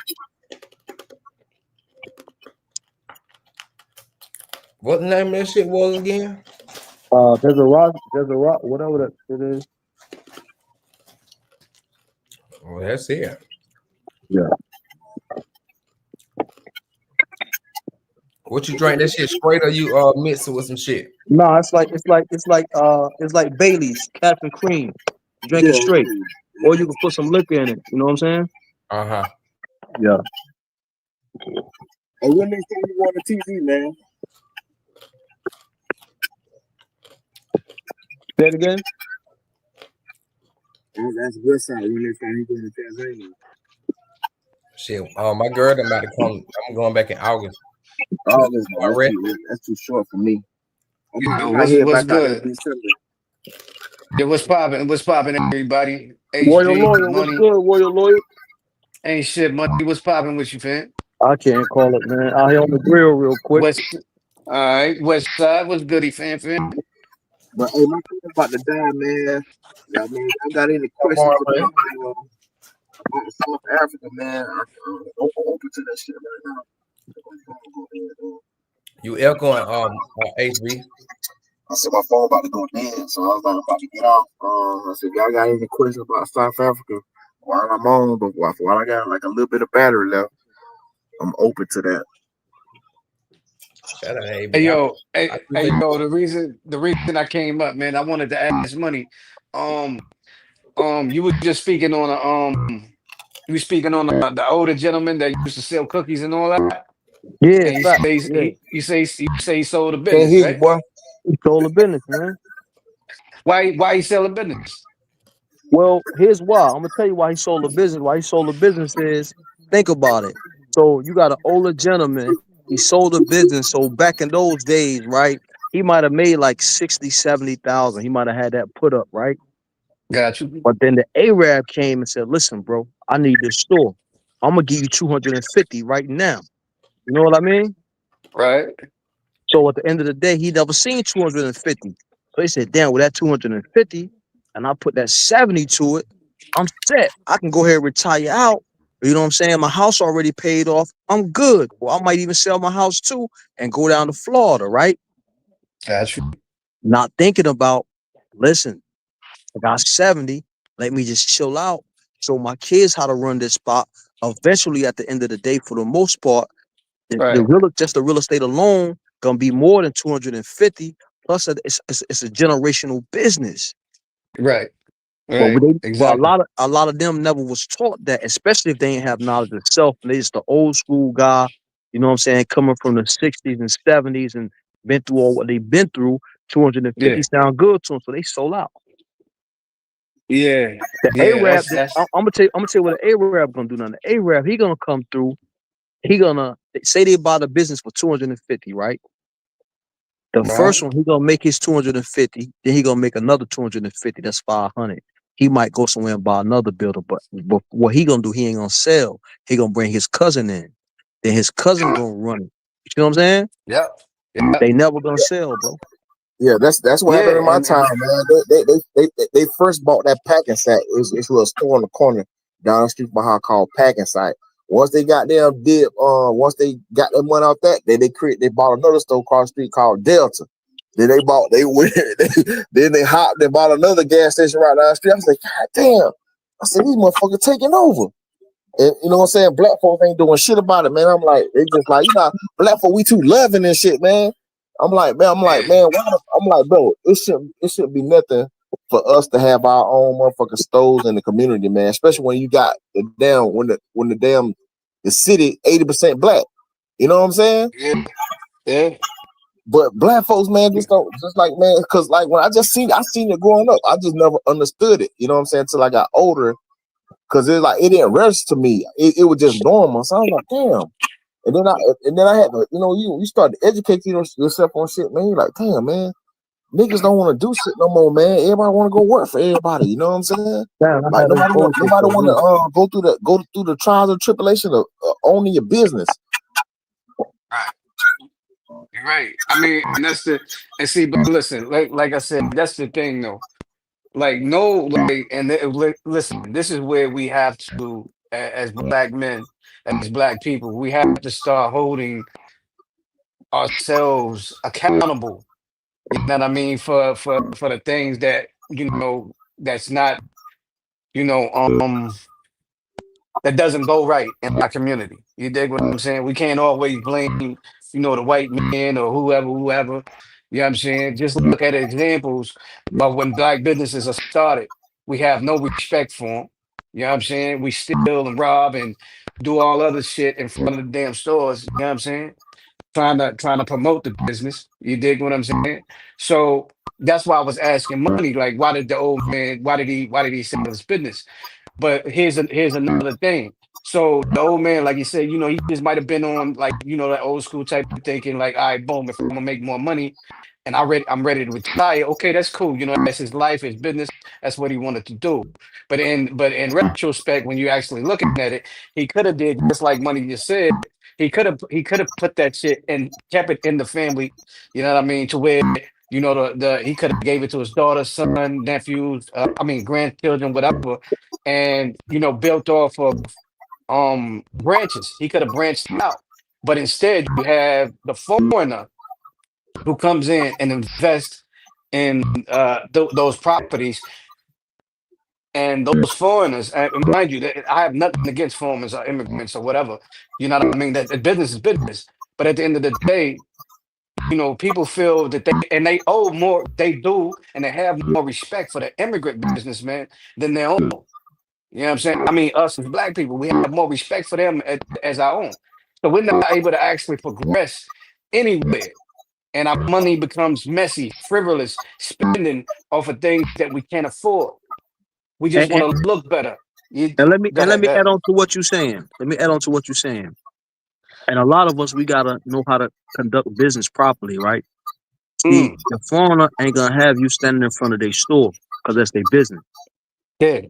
What the name of that shit was again? There's a rock, whatever that shit is. Oh, that's it. Yeah. What you drink that shit straight or you mix it with some shit? No, it's like Bailey's, Captain Cream. You drink it straight. Or you can put some liquor in it. You know what I'm saying? Uh-huh. Yeah. And when next time you on the TV, man? Say it again. That's Westside. When next time you going to Tanzania? Shit. My girl done about to come. I'm going back in August. That's too short for me. What's good? Yeah, what's popping, everybody? Warrior Lawyer, what's good, Warrior Lawyer? Ain't shit, money. What's popping with you, fam? I can't call it, man. Out here on the grill real quick. All right, West Side, what's goody, fam? But hey, my phone about to die, man. I mean, I got any questions about South Africa, man? I'm open to that shit right now. You echoing HB? I said my phone about to go dead, so I was about to get off. I said, y'all got any questions about South Africa while I'm on? But while I got like a little bit of battery left, I'm open to that. Shout out to HB. Hey yo, the reason I came up, man, I wanted to ask money. You were just speaking on the older gentleman that used to sell cookies and all that. Yeah, and you say he sold a business, right? Boy. He sold a business, man. Why he selling business? Well, here's why. I'm gonna tell you why he sold a business. Why he sold a business is, think about it. So you got an older gentleman. He sold a business. So back in those days, right, he might have made like 60, 70,000. He might have had that put up, right? Got you. But then the Arab came and said, listen, bro, I need this store. I'm gonna give you 250 right now. You know what I mean? Right. So at the end of the day, he never seen 250. So he said, damn, with that 250, and I put that 70 to it, I'm set. I can go ahead and retire out. You know what I'm saying? My house already paid off. I'm good. Well, I might even sell my house too and go down to Florida, right? That's Not thinking about, listen, I got 70. Let me just chill out. Show my kids how to run this spot. Eventually, at the end of the day, for the most part, right. just the real estate alone gonna be more than 250. Plus, it's a generational business. Right. But Right. Exactly. a lot of them never was taught that, especially if they ain't have knowledge of self. And they just the old school guy, you know what I'm saying, coming from the 60s and 70s and been through all what they've been through. 250 Yeah. sound good to them, so they sold out. Yeah. The Yeah. Arab, That's I'm gonna tell you what the Arab gonna do now. The Arab, he gonna come through. He gonna say they bought a business for 250, right? The right. first one, he gonna make his 250, then he gonna make another 250, that's 500. He might go somewhere and buy another builder, but what he gonna do, he ain't gonna sell. He gonna bring his cousin in. Then his cousin gonna run it. You know what I'm saying? Yep. Yep. They never gonna sell, bro. Yeah, that's what Yeah. happened in my And time, man. They first bought that packing site. It's a little store on the corner down the street behind called Packing Site. Once they got them once they got their money off that, they bought another store across the street called Delta. Then they went then they hopped and bought another gas station right down the street. I was like, God damn. I said, these motherfuckers taking over. And you know what I'm saying? Black folks ain't doing shit about it, man. I'm like, they just like, black folk, we too loving and shit, man. I'm like, man, I'm like, bro, it shouldn't be nothing for us to have our own motherfucking stores in the community, man. Especially when you got the city 80% black. You know what I'm saying? yeah. Yeah. But black folks, man, just like, man, because like when I seen it growing up, I just never understood it. You know what I'm saying? Until I got older. Cause it's like it didn't register to me. It was just normal. So I was like, damn. And then I had to, you start to educate yourself on shit, man. You're like, damn, man, niggas don't want to do shit no more, man. Everybody want to go work for everybody. You know what I'm saying? Damn, I Like had those bullshit nobody for want weeks. to go through the trials and tribulation of owning your business. Right. You're right. I mean, and see, but listen, like I said, that's the thing though. Like no, listen, this is where we have to, as black men, as black people, we have to start holding ourselves accountable. You know what I mean? For the things that, that's not, you know, that doesn't go right in our community. You dig what I'm saying? We can't always blame, the white man or whoever. You know what I'm saying? Just look at examples of when black businesses are started. We have no respect for them. You know what I'm saying? We steal and rob and do all other shit in front of the damn stores. You know what I'm saying? Trying to promote the business. You dig what I'm saying? So that's why I was asking Money, like, why did the old man, why did he sell his business? But here's another thing. So the old man, like you said, he just might have been on, like, that old school type of thinking, like, all right, boom, if I'm gonna make more money and I'm ready to retire, okay, that's cool. That's his life, his business, that's what he wanted to do. But in retrospect, when you're actually looking at it, he could have did just like Money just said. He could have put that shit and kept it in the family, you know what I mean, to where the he could have gave it to his daughter, son, nephews, grandchildren, whatever, and built off of branches. He could have branched out, but instead you have the foreigner who comes in and invests in those properties. And those foreigners, mind you, that I have nothing against foreigners or immigrants or whatever. You know what I mean? That business is business. But at the end of the day, people feel that they owe more, they do, and they have more respect for the immigrant businessman than their own. You know what I'm saying? I mean, us as black people, we have more respect for them as our own. So we're not able to actually progress anywhere. And our money becomes messy, frivolous, spending off of things that we can't afford. We just And, want and, to look better. and let me Go ahead, go ahead. add on to what you're saying. Let me add on to what you're saying. And a lot of us, we gotta know how to conduct business properly, right? See, Mm, the foreigner ain't gonna have you standing in front of their store because that's their business. yeah,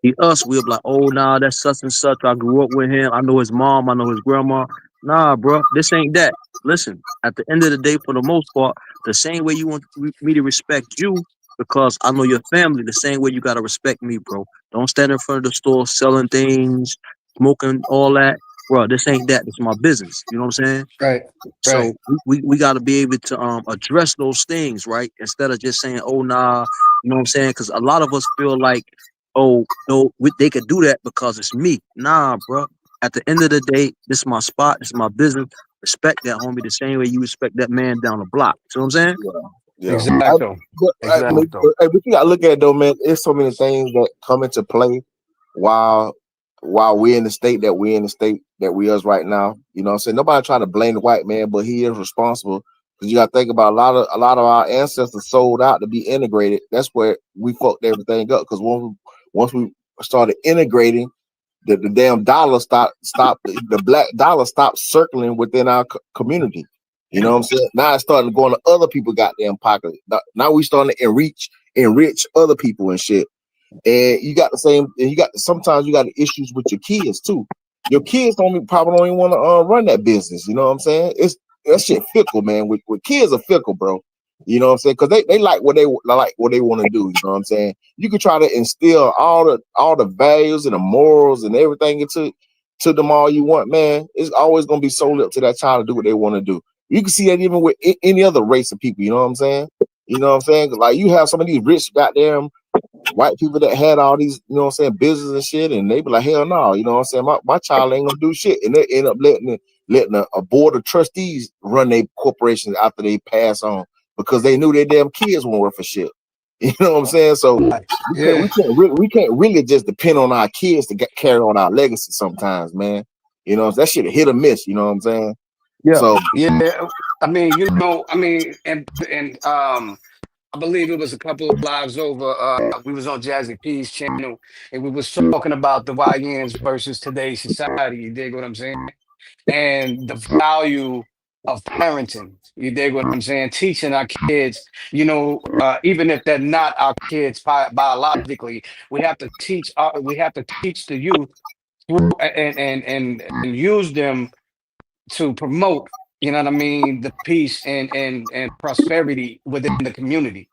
See, us, we'll be like, oh, nah, that's such and such. I grew up with him. I know his mom. I know his grandma. Nah, bro, this ain't that. Listen, at the end of the day, for the most part, the same way you want me to respect you, because I know your family, the same way you gotta respect me, bro. Don't stand in front of the store selling things, smoking all that, bro. This ain't that. This is my business. You know what I'm saying? Right. Right. So we got to be able to address those things, right? Instead of just saying, "Oh, nah," you know what I'm saying? Because a lot of us feel like, "Oh, no, they could do that because it's me." Nah, bro. At the end of the day, this is my spot. This is my business. Respect that, homie, the same way you respect that man down the block. See what I'm saying? Yeah, yeah. Exacto. Exacto. But you gotta look at it though, man. There's so many things that come into play while we're in the state that we're in, the state that we is right now. You know what I'm saying? Nobody trying to blame the white man, but he is responsible. Because you gotta think about a lot of our ancestors sold out to be integrated. That's where we fucked everything up. Because once we started integrating, the damn dollar stopped the black dollar stopped circling within our community. You know what I'm saying? Now it's starting to go into other people goddamn pocket. Now we starting to enrich other people and shit. And you got the same, and sometimes you got the issues with your kids too. Your kids probably don't even want to run that business. You know what I'm saying? It's that shit fickle, man. With kids are fickle, bro. You know what I'm saying? Because they like what they want to do. You know what I'm saying? You can try to instill all the values and the morals and everything into them all you want, man. It's always gonna be sold up to that child to do what they want to do. You can see that even with any other race of people. You know what I'm saying? You know what I'm saying? Like you have some of these rich goddamn white people that had all these, you know what I'm saying, business and shit, and they be like, hell no, you know what I'm saying? My child ain't gonna do shit. And they end up letting a board of trustees run their corporations after they pass on because they knew their damn kids weren't worth a shit. You know what I'm saying? So Yeah. we can't really just depend on our kids to carry on our legacy sometimes, man. You know, that shit a hit or miss, you know what I'm saying? Yeah. So Yeah. I mean, and I believe it was a couple of lives over. We was on Jazzy P's channel, and we was talking about the YNs versus today's society. You dig what I'm saying? And the value of parenting. You dig what I'm saying? Teaching our kids, even if they're not our kids biologically, we have to teach the youth and use them to promote, you know what I mean, the peace and prosperity within the community.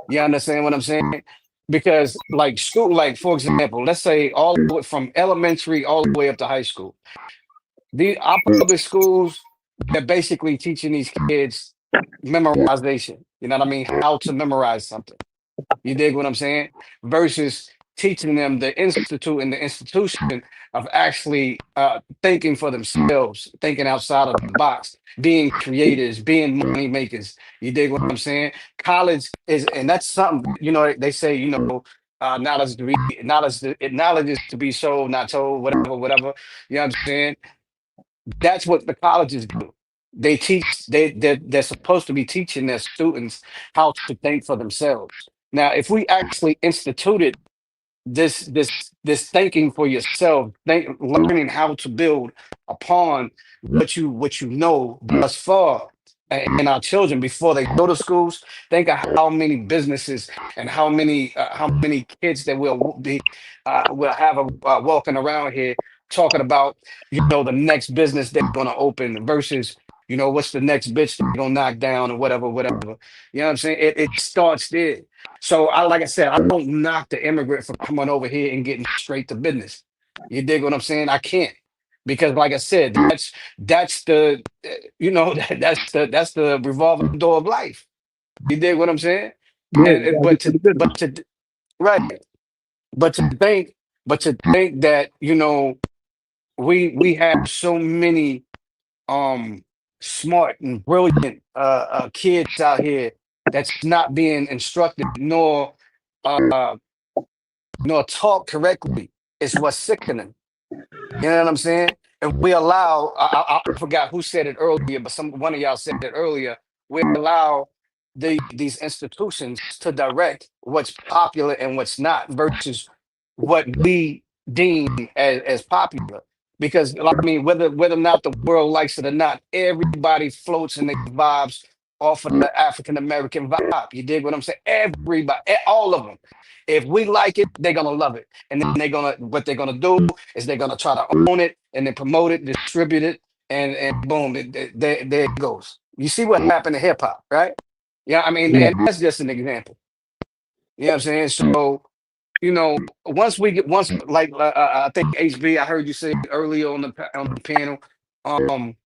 You understand what I'm saying? Because like school, like for example, let's say all the way from elementary all the way up to high school. Our public schools, they're basically teaching these kids memorization. You know what I mean? How to memorize something. You dig what I'm saying? Versus teaching them the institute and the institution of actually thinking for themselves, thinking outside of the box, being creators, being money makers. You dig what I'm saying? College is, and that's something, they say, knowledge is to be sold, not told, whatever, whatever. You know what I'm saying? That's what the colleges do. They teach, they're supposed to be teaching their students how to think for themselves. Now, if we actually instituted this thinking for yourself, learning how to build upon what you know thus far in our children before they go to schools, think of how many businesses and how many kids that will have walking around here talking about the next business they're going to open versus what's the next bitch they're going to knock down or whatever, whatever. You know what I'm saying? It starts there. So like I said, I don't knock the immigrant for coming over here and getting straight to business. You dig what I'm saying? I can't, because like I said, that's the that's the revolving door of life. You dig what I'm saying? Yeah, And you gotta get to the business. right, but to think that we have so many smart and brilliant kids out here that's not being instructed uh nor taught correctly is what's sickening. You know what I'm saying? If we allow, I forgot who said it earlier, but one of y'all said it earlier. We allow these institutions to direct what's popular and what's not versus what we deem as popular. Because like, I mean, whether or not the world likes it or not, everybody floats and they vibes off of the African American vibe. You dig what I'm saying? Everybody, all of them. If we like it, they're gonna love it, and then what they're gonna do is they're gonna try to own it and then promote it, distribute it, and boom, there it goes. You see what happened to hip hop, right? Yeah, I mean, Yeah. and that's just an example. You know what I'm saying? So, once like I think HB, I heard you say earlier on the panel, um,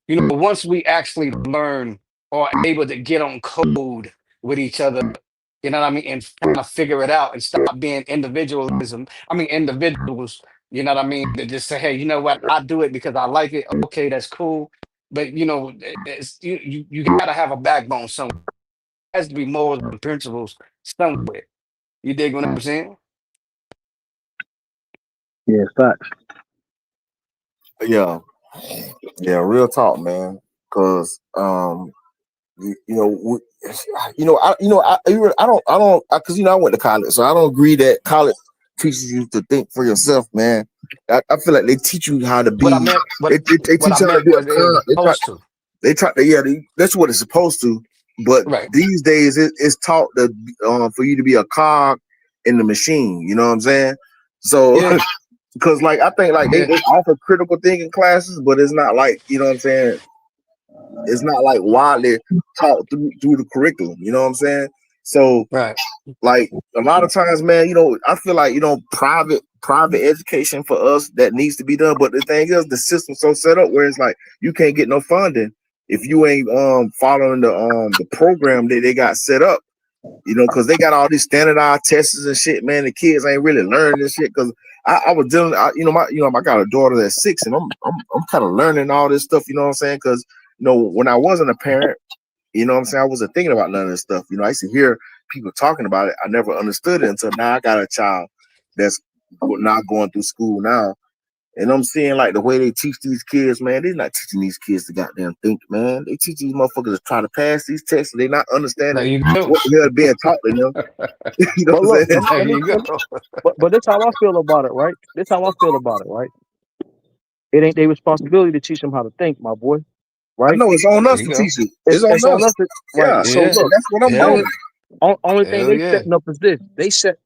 once we actually learn or able to get on code with each other, you know what I mean, and kind of figure it out and stop being individuals, you know what I mean, to just say, hey, you know what, I do it because I like it. Okay, that's cool. But you gotta have a backbone somewhere. There has to be morals and principles somewhere. You dig what I'm saying? Yeah, facts. Yeah, yeah, real talk, man. Cause you know, I don't, because I went to college, so I don't agree that college teaches you to think for yourself, man. I feel like they teach you how to What I be. meant, They what I teach you how to meant be a was it was con. supposed to. They try to, yeah, that's what it's supposed to. But Right. these days, it's taught that for you to be a cog in the machine. You know what I'm saying? So, Yeah. because like I think like they Yeah. offer critical thinking classes, but it's not like what I'm saying. It's not like widely taught through the curriculum. You know what I'm saying? So Right. like a lot of times, man, I feel like private education for us that needs to be done. But the thing is, the system's so set up where it's like you can't get no funding if you ain't following the program that they got set up. Because they got all these standardized tests and shit, man. The kids ain't really learning this shit. Because I was dealing, I got a daughter that's 6, and I'm kind of learning all this stuff. You know what I'm saying? Because when I wasn't a parent, you know what I'm saying, I wasn't thinking about none of this stuff. I used to hear people talking about it. I never understood it until now I got a child that's not going through school now. And I'm seeing like the way they teach these kids, man, they're not teaching these kids to goddamn think, man. They teach these motherfuckers to try to pass these tests. And they're not There understanding you go. what the hell being taught to them. You know But what look, I'm saying? There you go. but this how I feel about it, right? This how I feel about it, right? It ain't their responsibility to teach them how to think, my boy, I right? know it's on There us you to go. teach it. It's It's on it's on us. us, right? Yeah. So Yeah. So look, that's what I'm Hell, doing. only thing hell they yeah. setting up is this.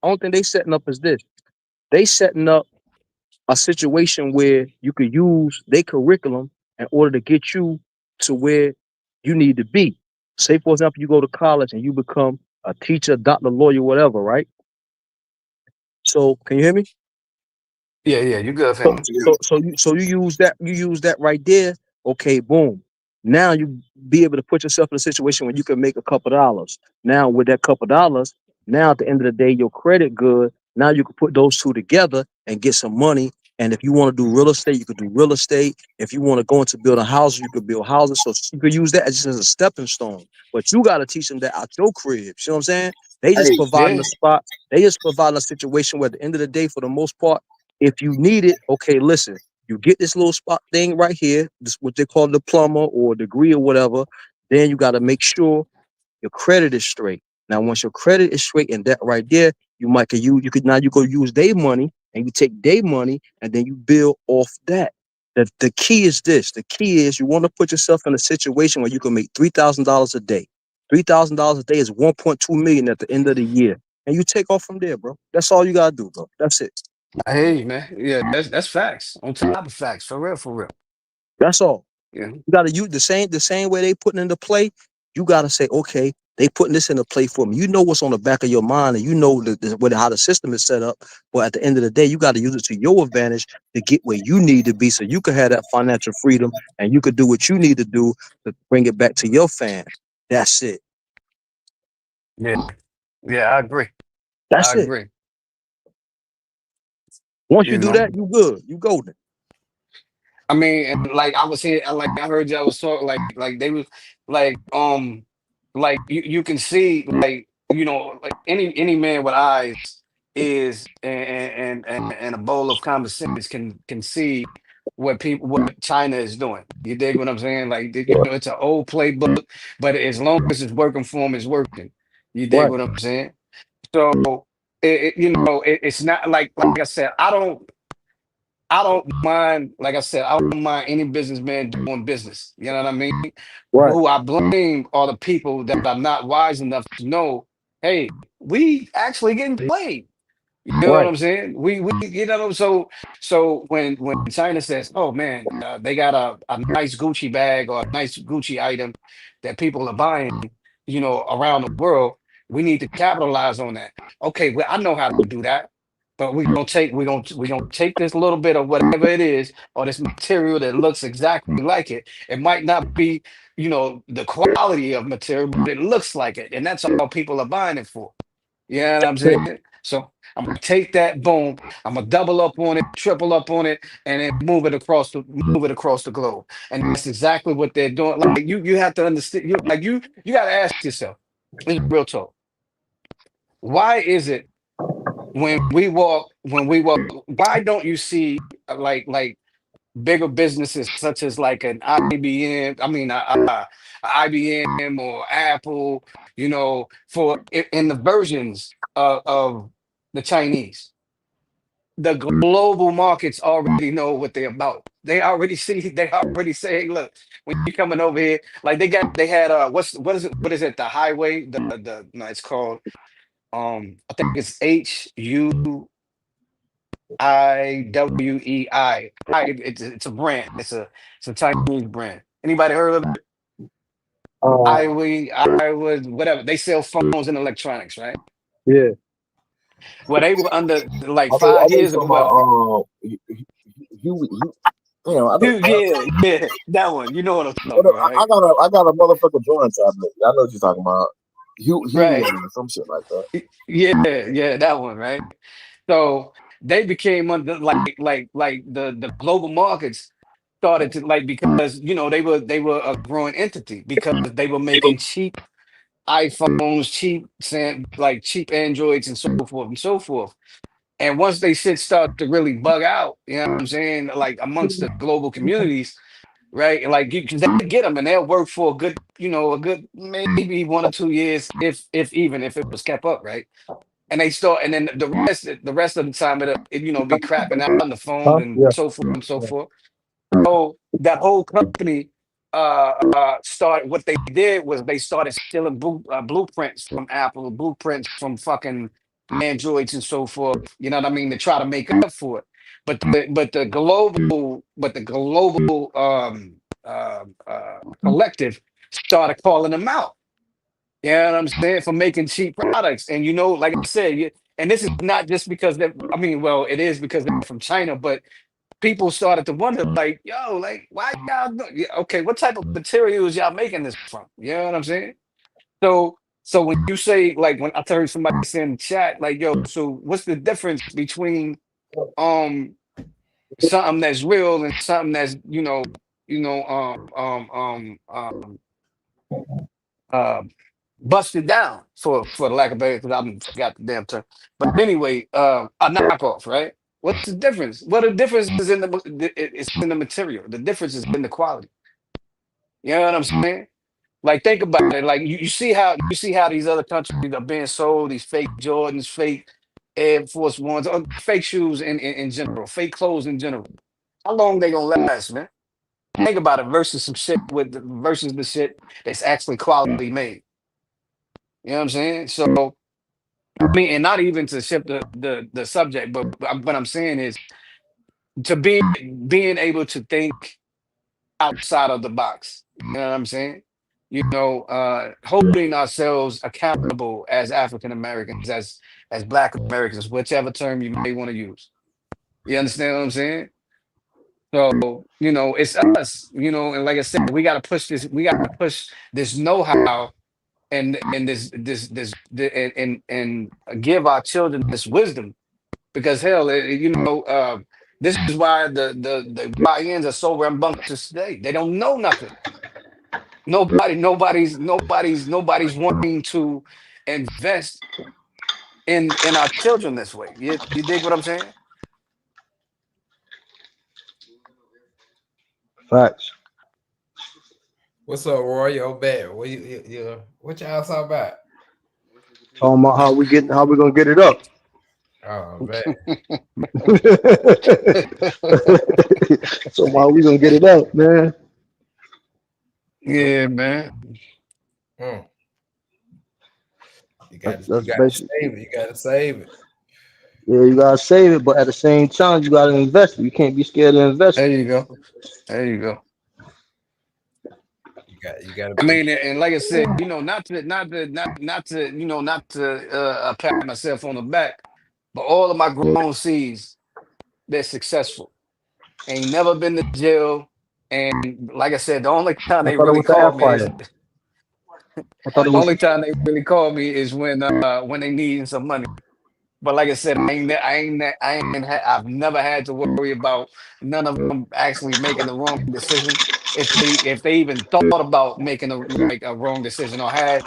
Only thing they setting up is this. They setting up a situation where you could use their curriculum in order to get you to where you need to be. Say, for example, you go to college and you become a teacher, doctor, lawyer, whatever, right? So, can you hear me? Yeah, yeah. You good, So, family. Yeah. you use that right there. Okay, boom. Now you be able to put yourself in a situation where you can make a couple dollars. Now with that couple dollars, now at the end of the day, your credit good. Now you can put those two together and get some money. And if you want to do real estate, you could do real estate. If you want to go into building houses, you could build houses. So you could use that just as a stepping stone. But you got to teach them that out your crib. You know what I'm saying? They just Hey, providing Yeah. a spot. They just providing a situation where at the end of the day, for the most part, if you need it, okay, listen, you get this little spot thing right here, this what they call diploma or degree or whatever. Then you got to make sure your credit is straight. Now, once your credit is straight and that right there, you go use their money and you take their money and then you build off that. The key is this. The key is you want to put yourself in a situation where you can make $3,000 a day. $3,000 a day is 1.2 million at the end of the year. And you take off from there, bro. That's all you gotta do, bro. That's it. I hear you, man. Yeah, that's facts. On top of facts. For real, for real. That's all. Yeah. You gotta use the same way they putting into play. You gotta say, okay, they putting this into play for me. You know what's on the back of your mind, and you know how the system is set up. But at the end of the day, you got to use it to your advantage to get where you need to be, so you can have that financial freedom, and you could do what you need to do to bring it back to your fans. That's it. Yeah. Yeah, I agree. That's I it. agree. Once you You do know. that, you good. You golden. I mean, and like I was here, like I heard y'all was talking, like they was like like you can see, like, like any man with eyes is and a bowl of common sense can see what China is doing. You dig what I'm saying? Like, it's an old playbook, but as long as it's working for them, it's working. You dig Right. what I'm saying? So it's not like I said, I don't mind, like I said, I don't mind any businessman doing business. You know what I mean? Right. Who I blame are the people that are not wise enough to know, hey, we actually getting played. You know what Right. I'm saying? We you know so when China says, oh man, they got a nice Gucci bag or a nice Gucci item that people are buying, you know, around the world, we need to capitalize on that. Okay, well, I know how to do that, but we're gonna take this little bit of whatever it is or this material that looks exactly like it. It might not be, you know, the quality of material, but it looks like it, and that's all people are buying it for. You know what I'm saying? So I'm gonna take that boom, I'm gonna double up on it, triple up on it, and then move it across the globe. And that's exactly what they're doing. Like you have to understand. You got to ask yourself. This is real talk. Why is it when we walk, why don't you see like bigger businesses such as like an IBM, I mean, IBM or Apple, you know, in the versions of the Chinese, the global markets already know what they're about. They already say, hey, look, when you're coming over here, like they had what is it, the highway, no, it's called, I think it's HUIWEI. It's a brand. It's a Chinese brand. Anybody heard of it? Uh, I was whatever. They sell phones and electronics, right? yeah. Well, they were under like I five know you years talking ago. Well, about damn, yeah, that one. You know what I'm talking about, right? I got a motherfucking drawing tablet. I know what you're talking about. Huey Right. or some shit like that. Yeah, that one, right? So they became under like the global markets started to like because you know they were a growing entity because they were making cheap iPhones, cheap Androids and so forth and so forth. And once they shit start to really bug out, you know what I'm saying, like amongst the global communities, right? And like because they get them and they'll work for a good, you know, a good maybe 1 or 2 years, if even if it was kept up, right? And they start, and then the rest of the time it you know be crapping out on the phones Huh? and Yeah. so forth and so Yeah. forth. So that whole company started. What they did was they started stealing blueprints from Apple, blueprints from fucking Androids and so forth. You know what I mean? To try to make up for it. But the global collective started calling them out. You know what I'm saying? For making cheap products. And you know, like I said, and this is not just because I mean, well, it is because they're from China, but people started to wonder, like, yo, like, why y'all yeah, okay, what type of materials y'all making this from? You know what I'm saying? So when you say, like, when I heard somebody say in the chat, like, yo, so what's the difference between um something that's real and something that's, you know, um busted down for the lack of better, because I forgot the damn term. But anyway, a knockoff, right? What's the difference? Well, the difference is it's in the material. The difference is in the quality. You know what I'm saying? Like think about it. Like you see how these other countries are being sold these fake Jordans, fake Air Force Ones, or fake shoes in general, fake clothes in general. How long they gonna last, man? Think about it versus some shit versus the shit that's actually quality made. You know what I'm saying? So I mean, and not even to shift the subject, but what I'm saying is to being able to think outside of the box. You know what I'm saying? You know, holding ourselves accountable as African Americans, as Black Americans, whichever term you may want to use. You understand what I'm saying? So, you know, it's us, you know, and like I said, we gotta push this know-how and and give our children this wisdom because hell, this is why the YNs are so rambunctious today. They don't know nothing. Nobody's wanting to invest in our children this way. You dig what I'm saying? Facts. What's up, Roy? Yo, bad. What y'all talking about? Talking about how we gonna get it up. Oh, man. So how we gonna get it up, man? Yeah, man. Mm. You That's got that's to basically save it. You got to save it. Yeah, you gotta save it, but at the same time, you gotta invest it. You can't be scared to invest There it. you go. There you go. You gotta I be. mean, and like I said, you know, not to, you know, not to pat myself on the back, but all of my grown seeds, they're successful. Ain't never been to jail. And like I said, the only time I they thought it really was the air call me is fryer. I thought it was. only time they really call me is when they need some money. But like I said, I've never had to worry about none of them actually making the wrong decision. If they even thought about making a wrong decision or had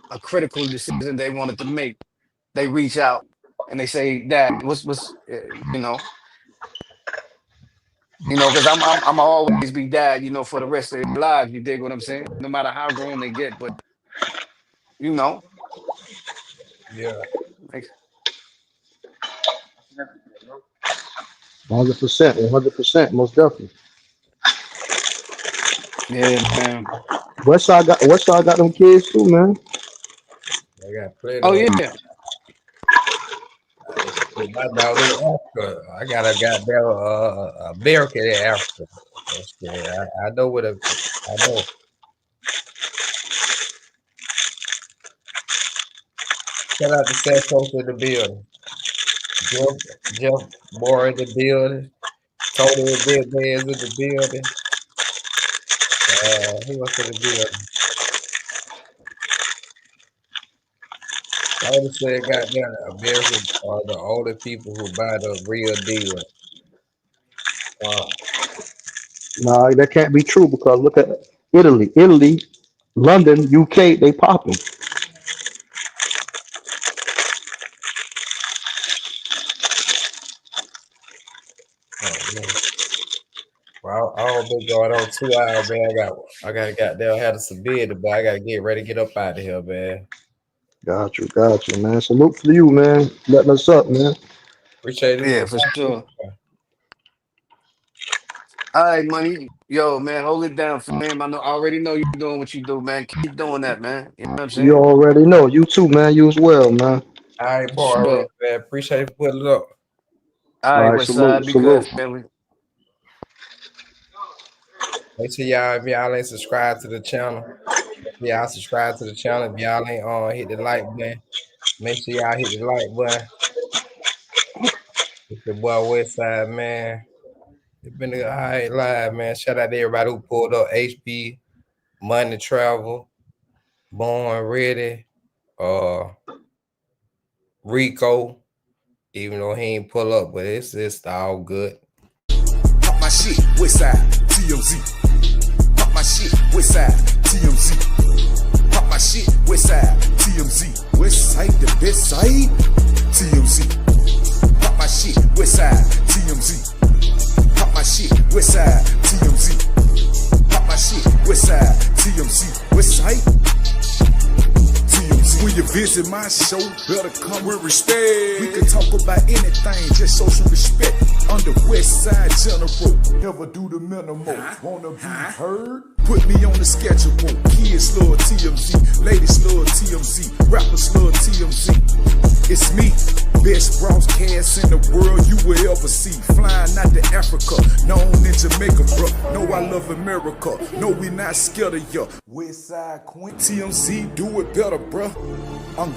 a critical decision they wanted to make, they reach out and they say, "Dad, what's because I'm always be dad, for the rest of their lives. You dig what I'm saying? No matter how grown they get, but you know, Yeah. like, 100%, 100%, most definitely. yeah, man. Westside got them kids too, man. I got plenty Oh of yeah. my dog in Africa. I got a goddamn American in Africa. That's good. I know what I know. Shout out to Santos in the building. Jeff Moore in the building. Tony and Big Man's in the building. Who else in the building? I would have said goddamn American are the only people who buy the real deal. Nah, that can't be true because look at Italy, London, UK, they popping. Oh man. Well, I don't been going on 2 hours, man. I got goddamn had a severe, but I gotta get ready to get up out of here, man. Got you, man. Salute to you, man. Letting us up, man. Appreciate it. Yeah, for sure. All right, money. Yo, man, hold it down, fam. I already know you're doing what you do, man. Keep doing that, man. You know what I'm You saying? already know. You too, man. You as well, man. All right, For boy, sure. man. Appreciate it for putting it up. All All right, right, West Side, salute, be good, salute. family. Make sure y'all, if y'all ain't subscribed to the channel, y'all subscribe to the channel. If y'all ain't hit the like button, make sure y'all hit the like button. It's your boy Westside, man. It's been a high live, man. Shout out to everybody who pulled up. HB, Money Travel, Born Ready, Rico, even though he ain't pull up, but it's all good. Pop my shit, Westside, TMZ. Pop my shit, Westside, TMZ. Pop my shit, Westside, TMZ. Westside, the best side, TMZ. Pop my shit, Westside, TMZ. Pop my shit, Westside, TMZ. Pop my shit, Westside, TMZ. Westside. When you visit my show, better come with respect. We can talk about anything, just show some respect. Under Westside General, never do the minimal. Wanna be heard? Put me on the schedule. Kids love TMZ, ladies love TMZ, rappers love TMZ. It's me, best broadcast in the world you will ever see. Flying out to Africa, known in Jamaica, bro. Know I love America, no we not scared of ya. Westside Queen, TMZ, do it better, bro. I'm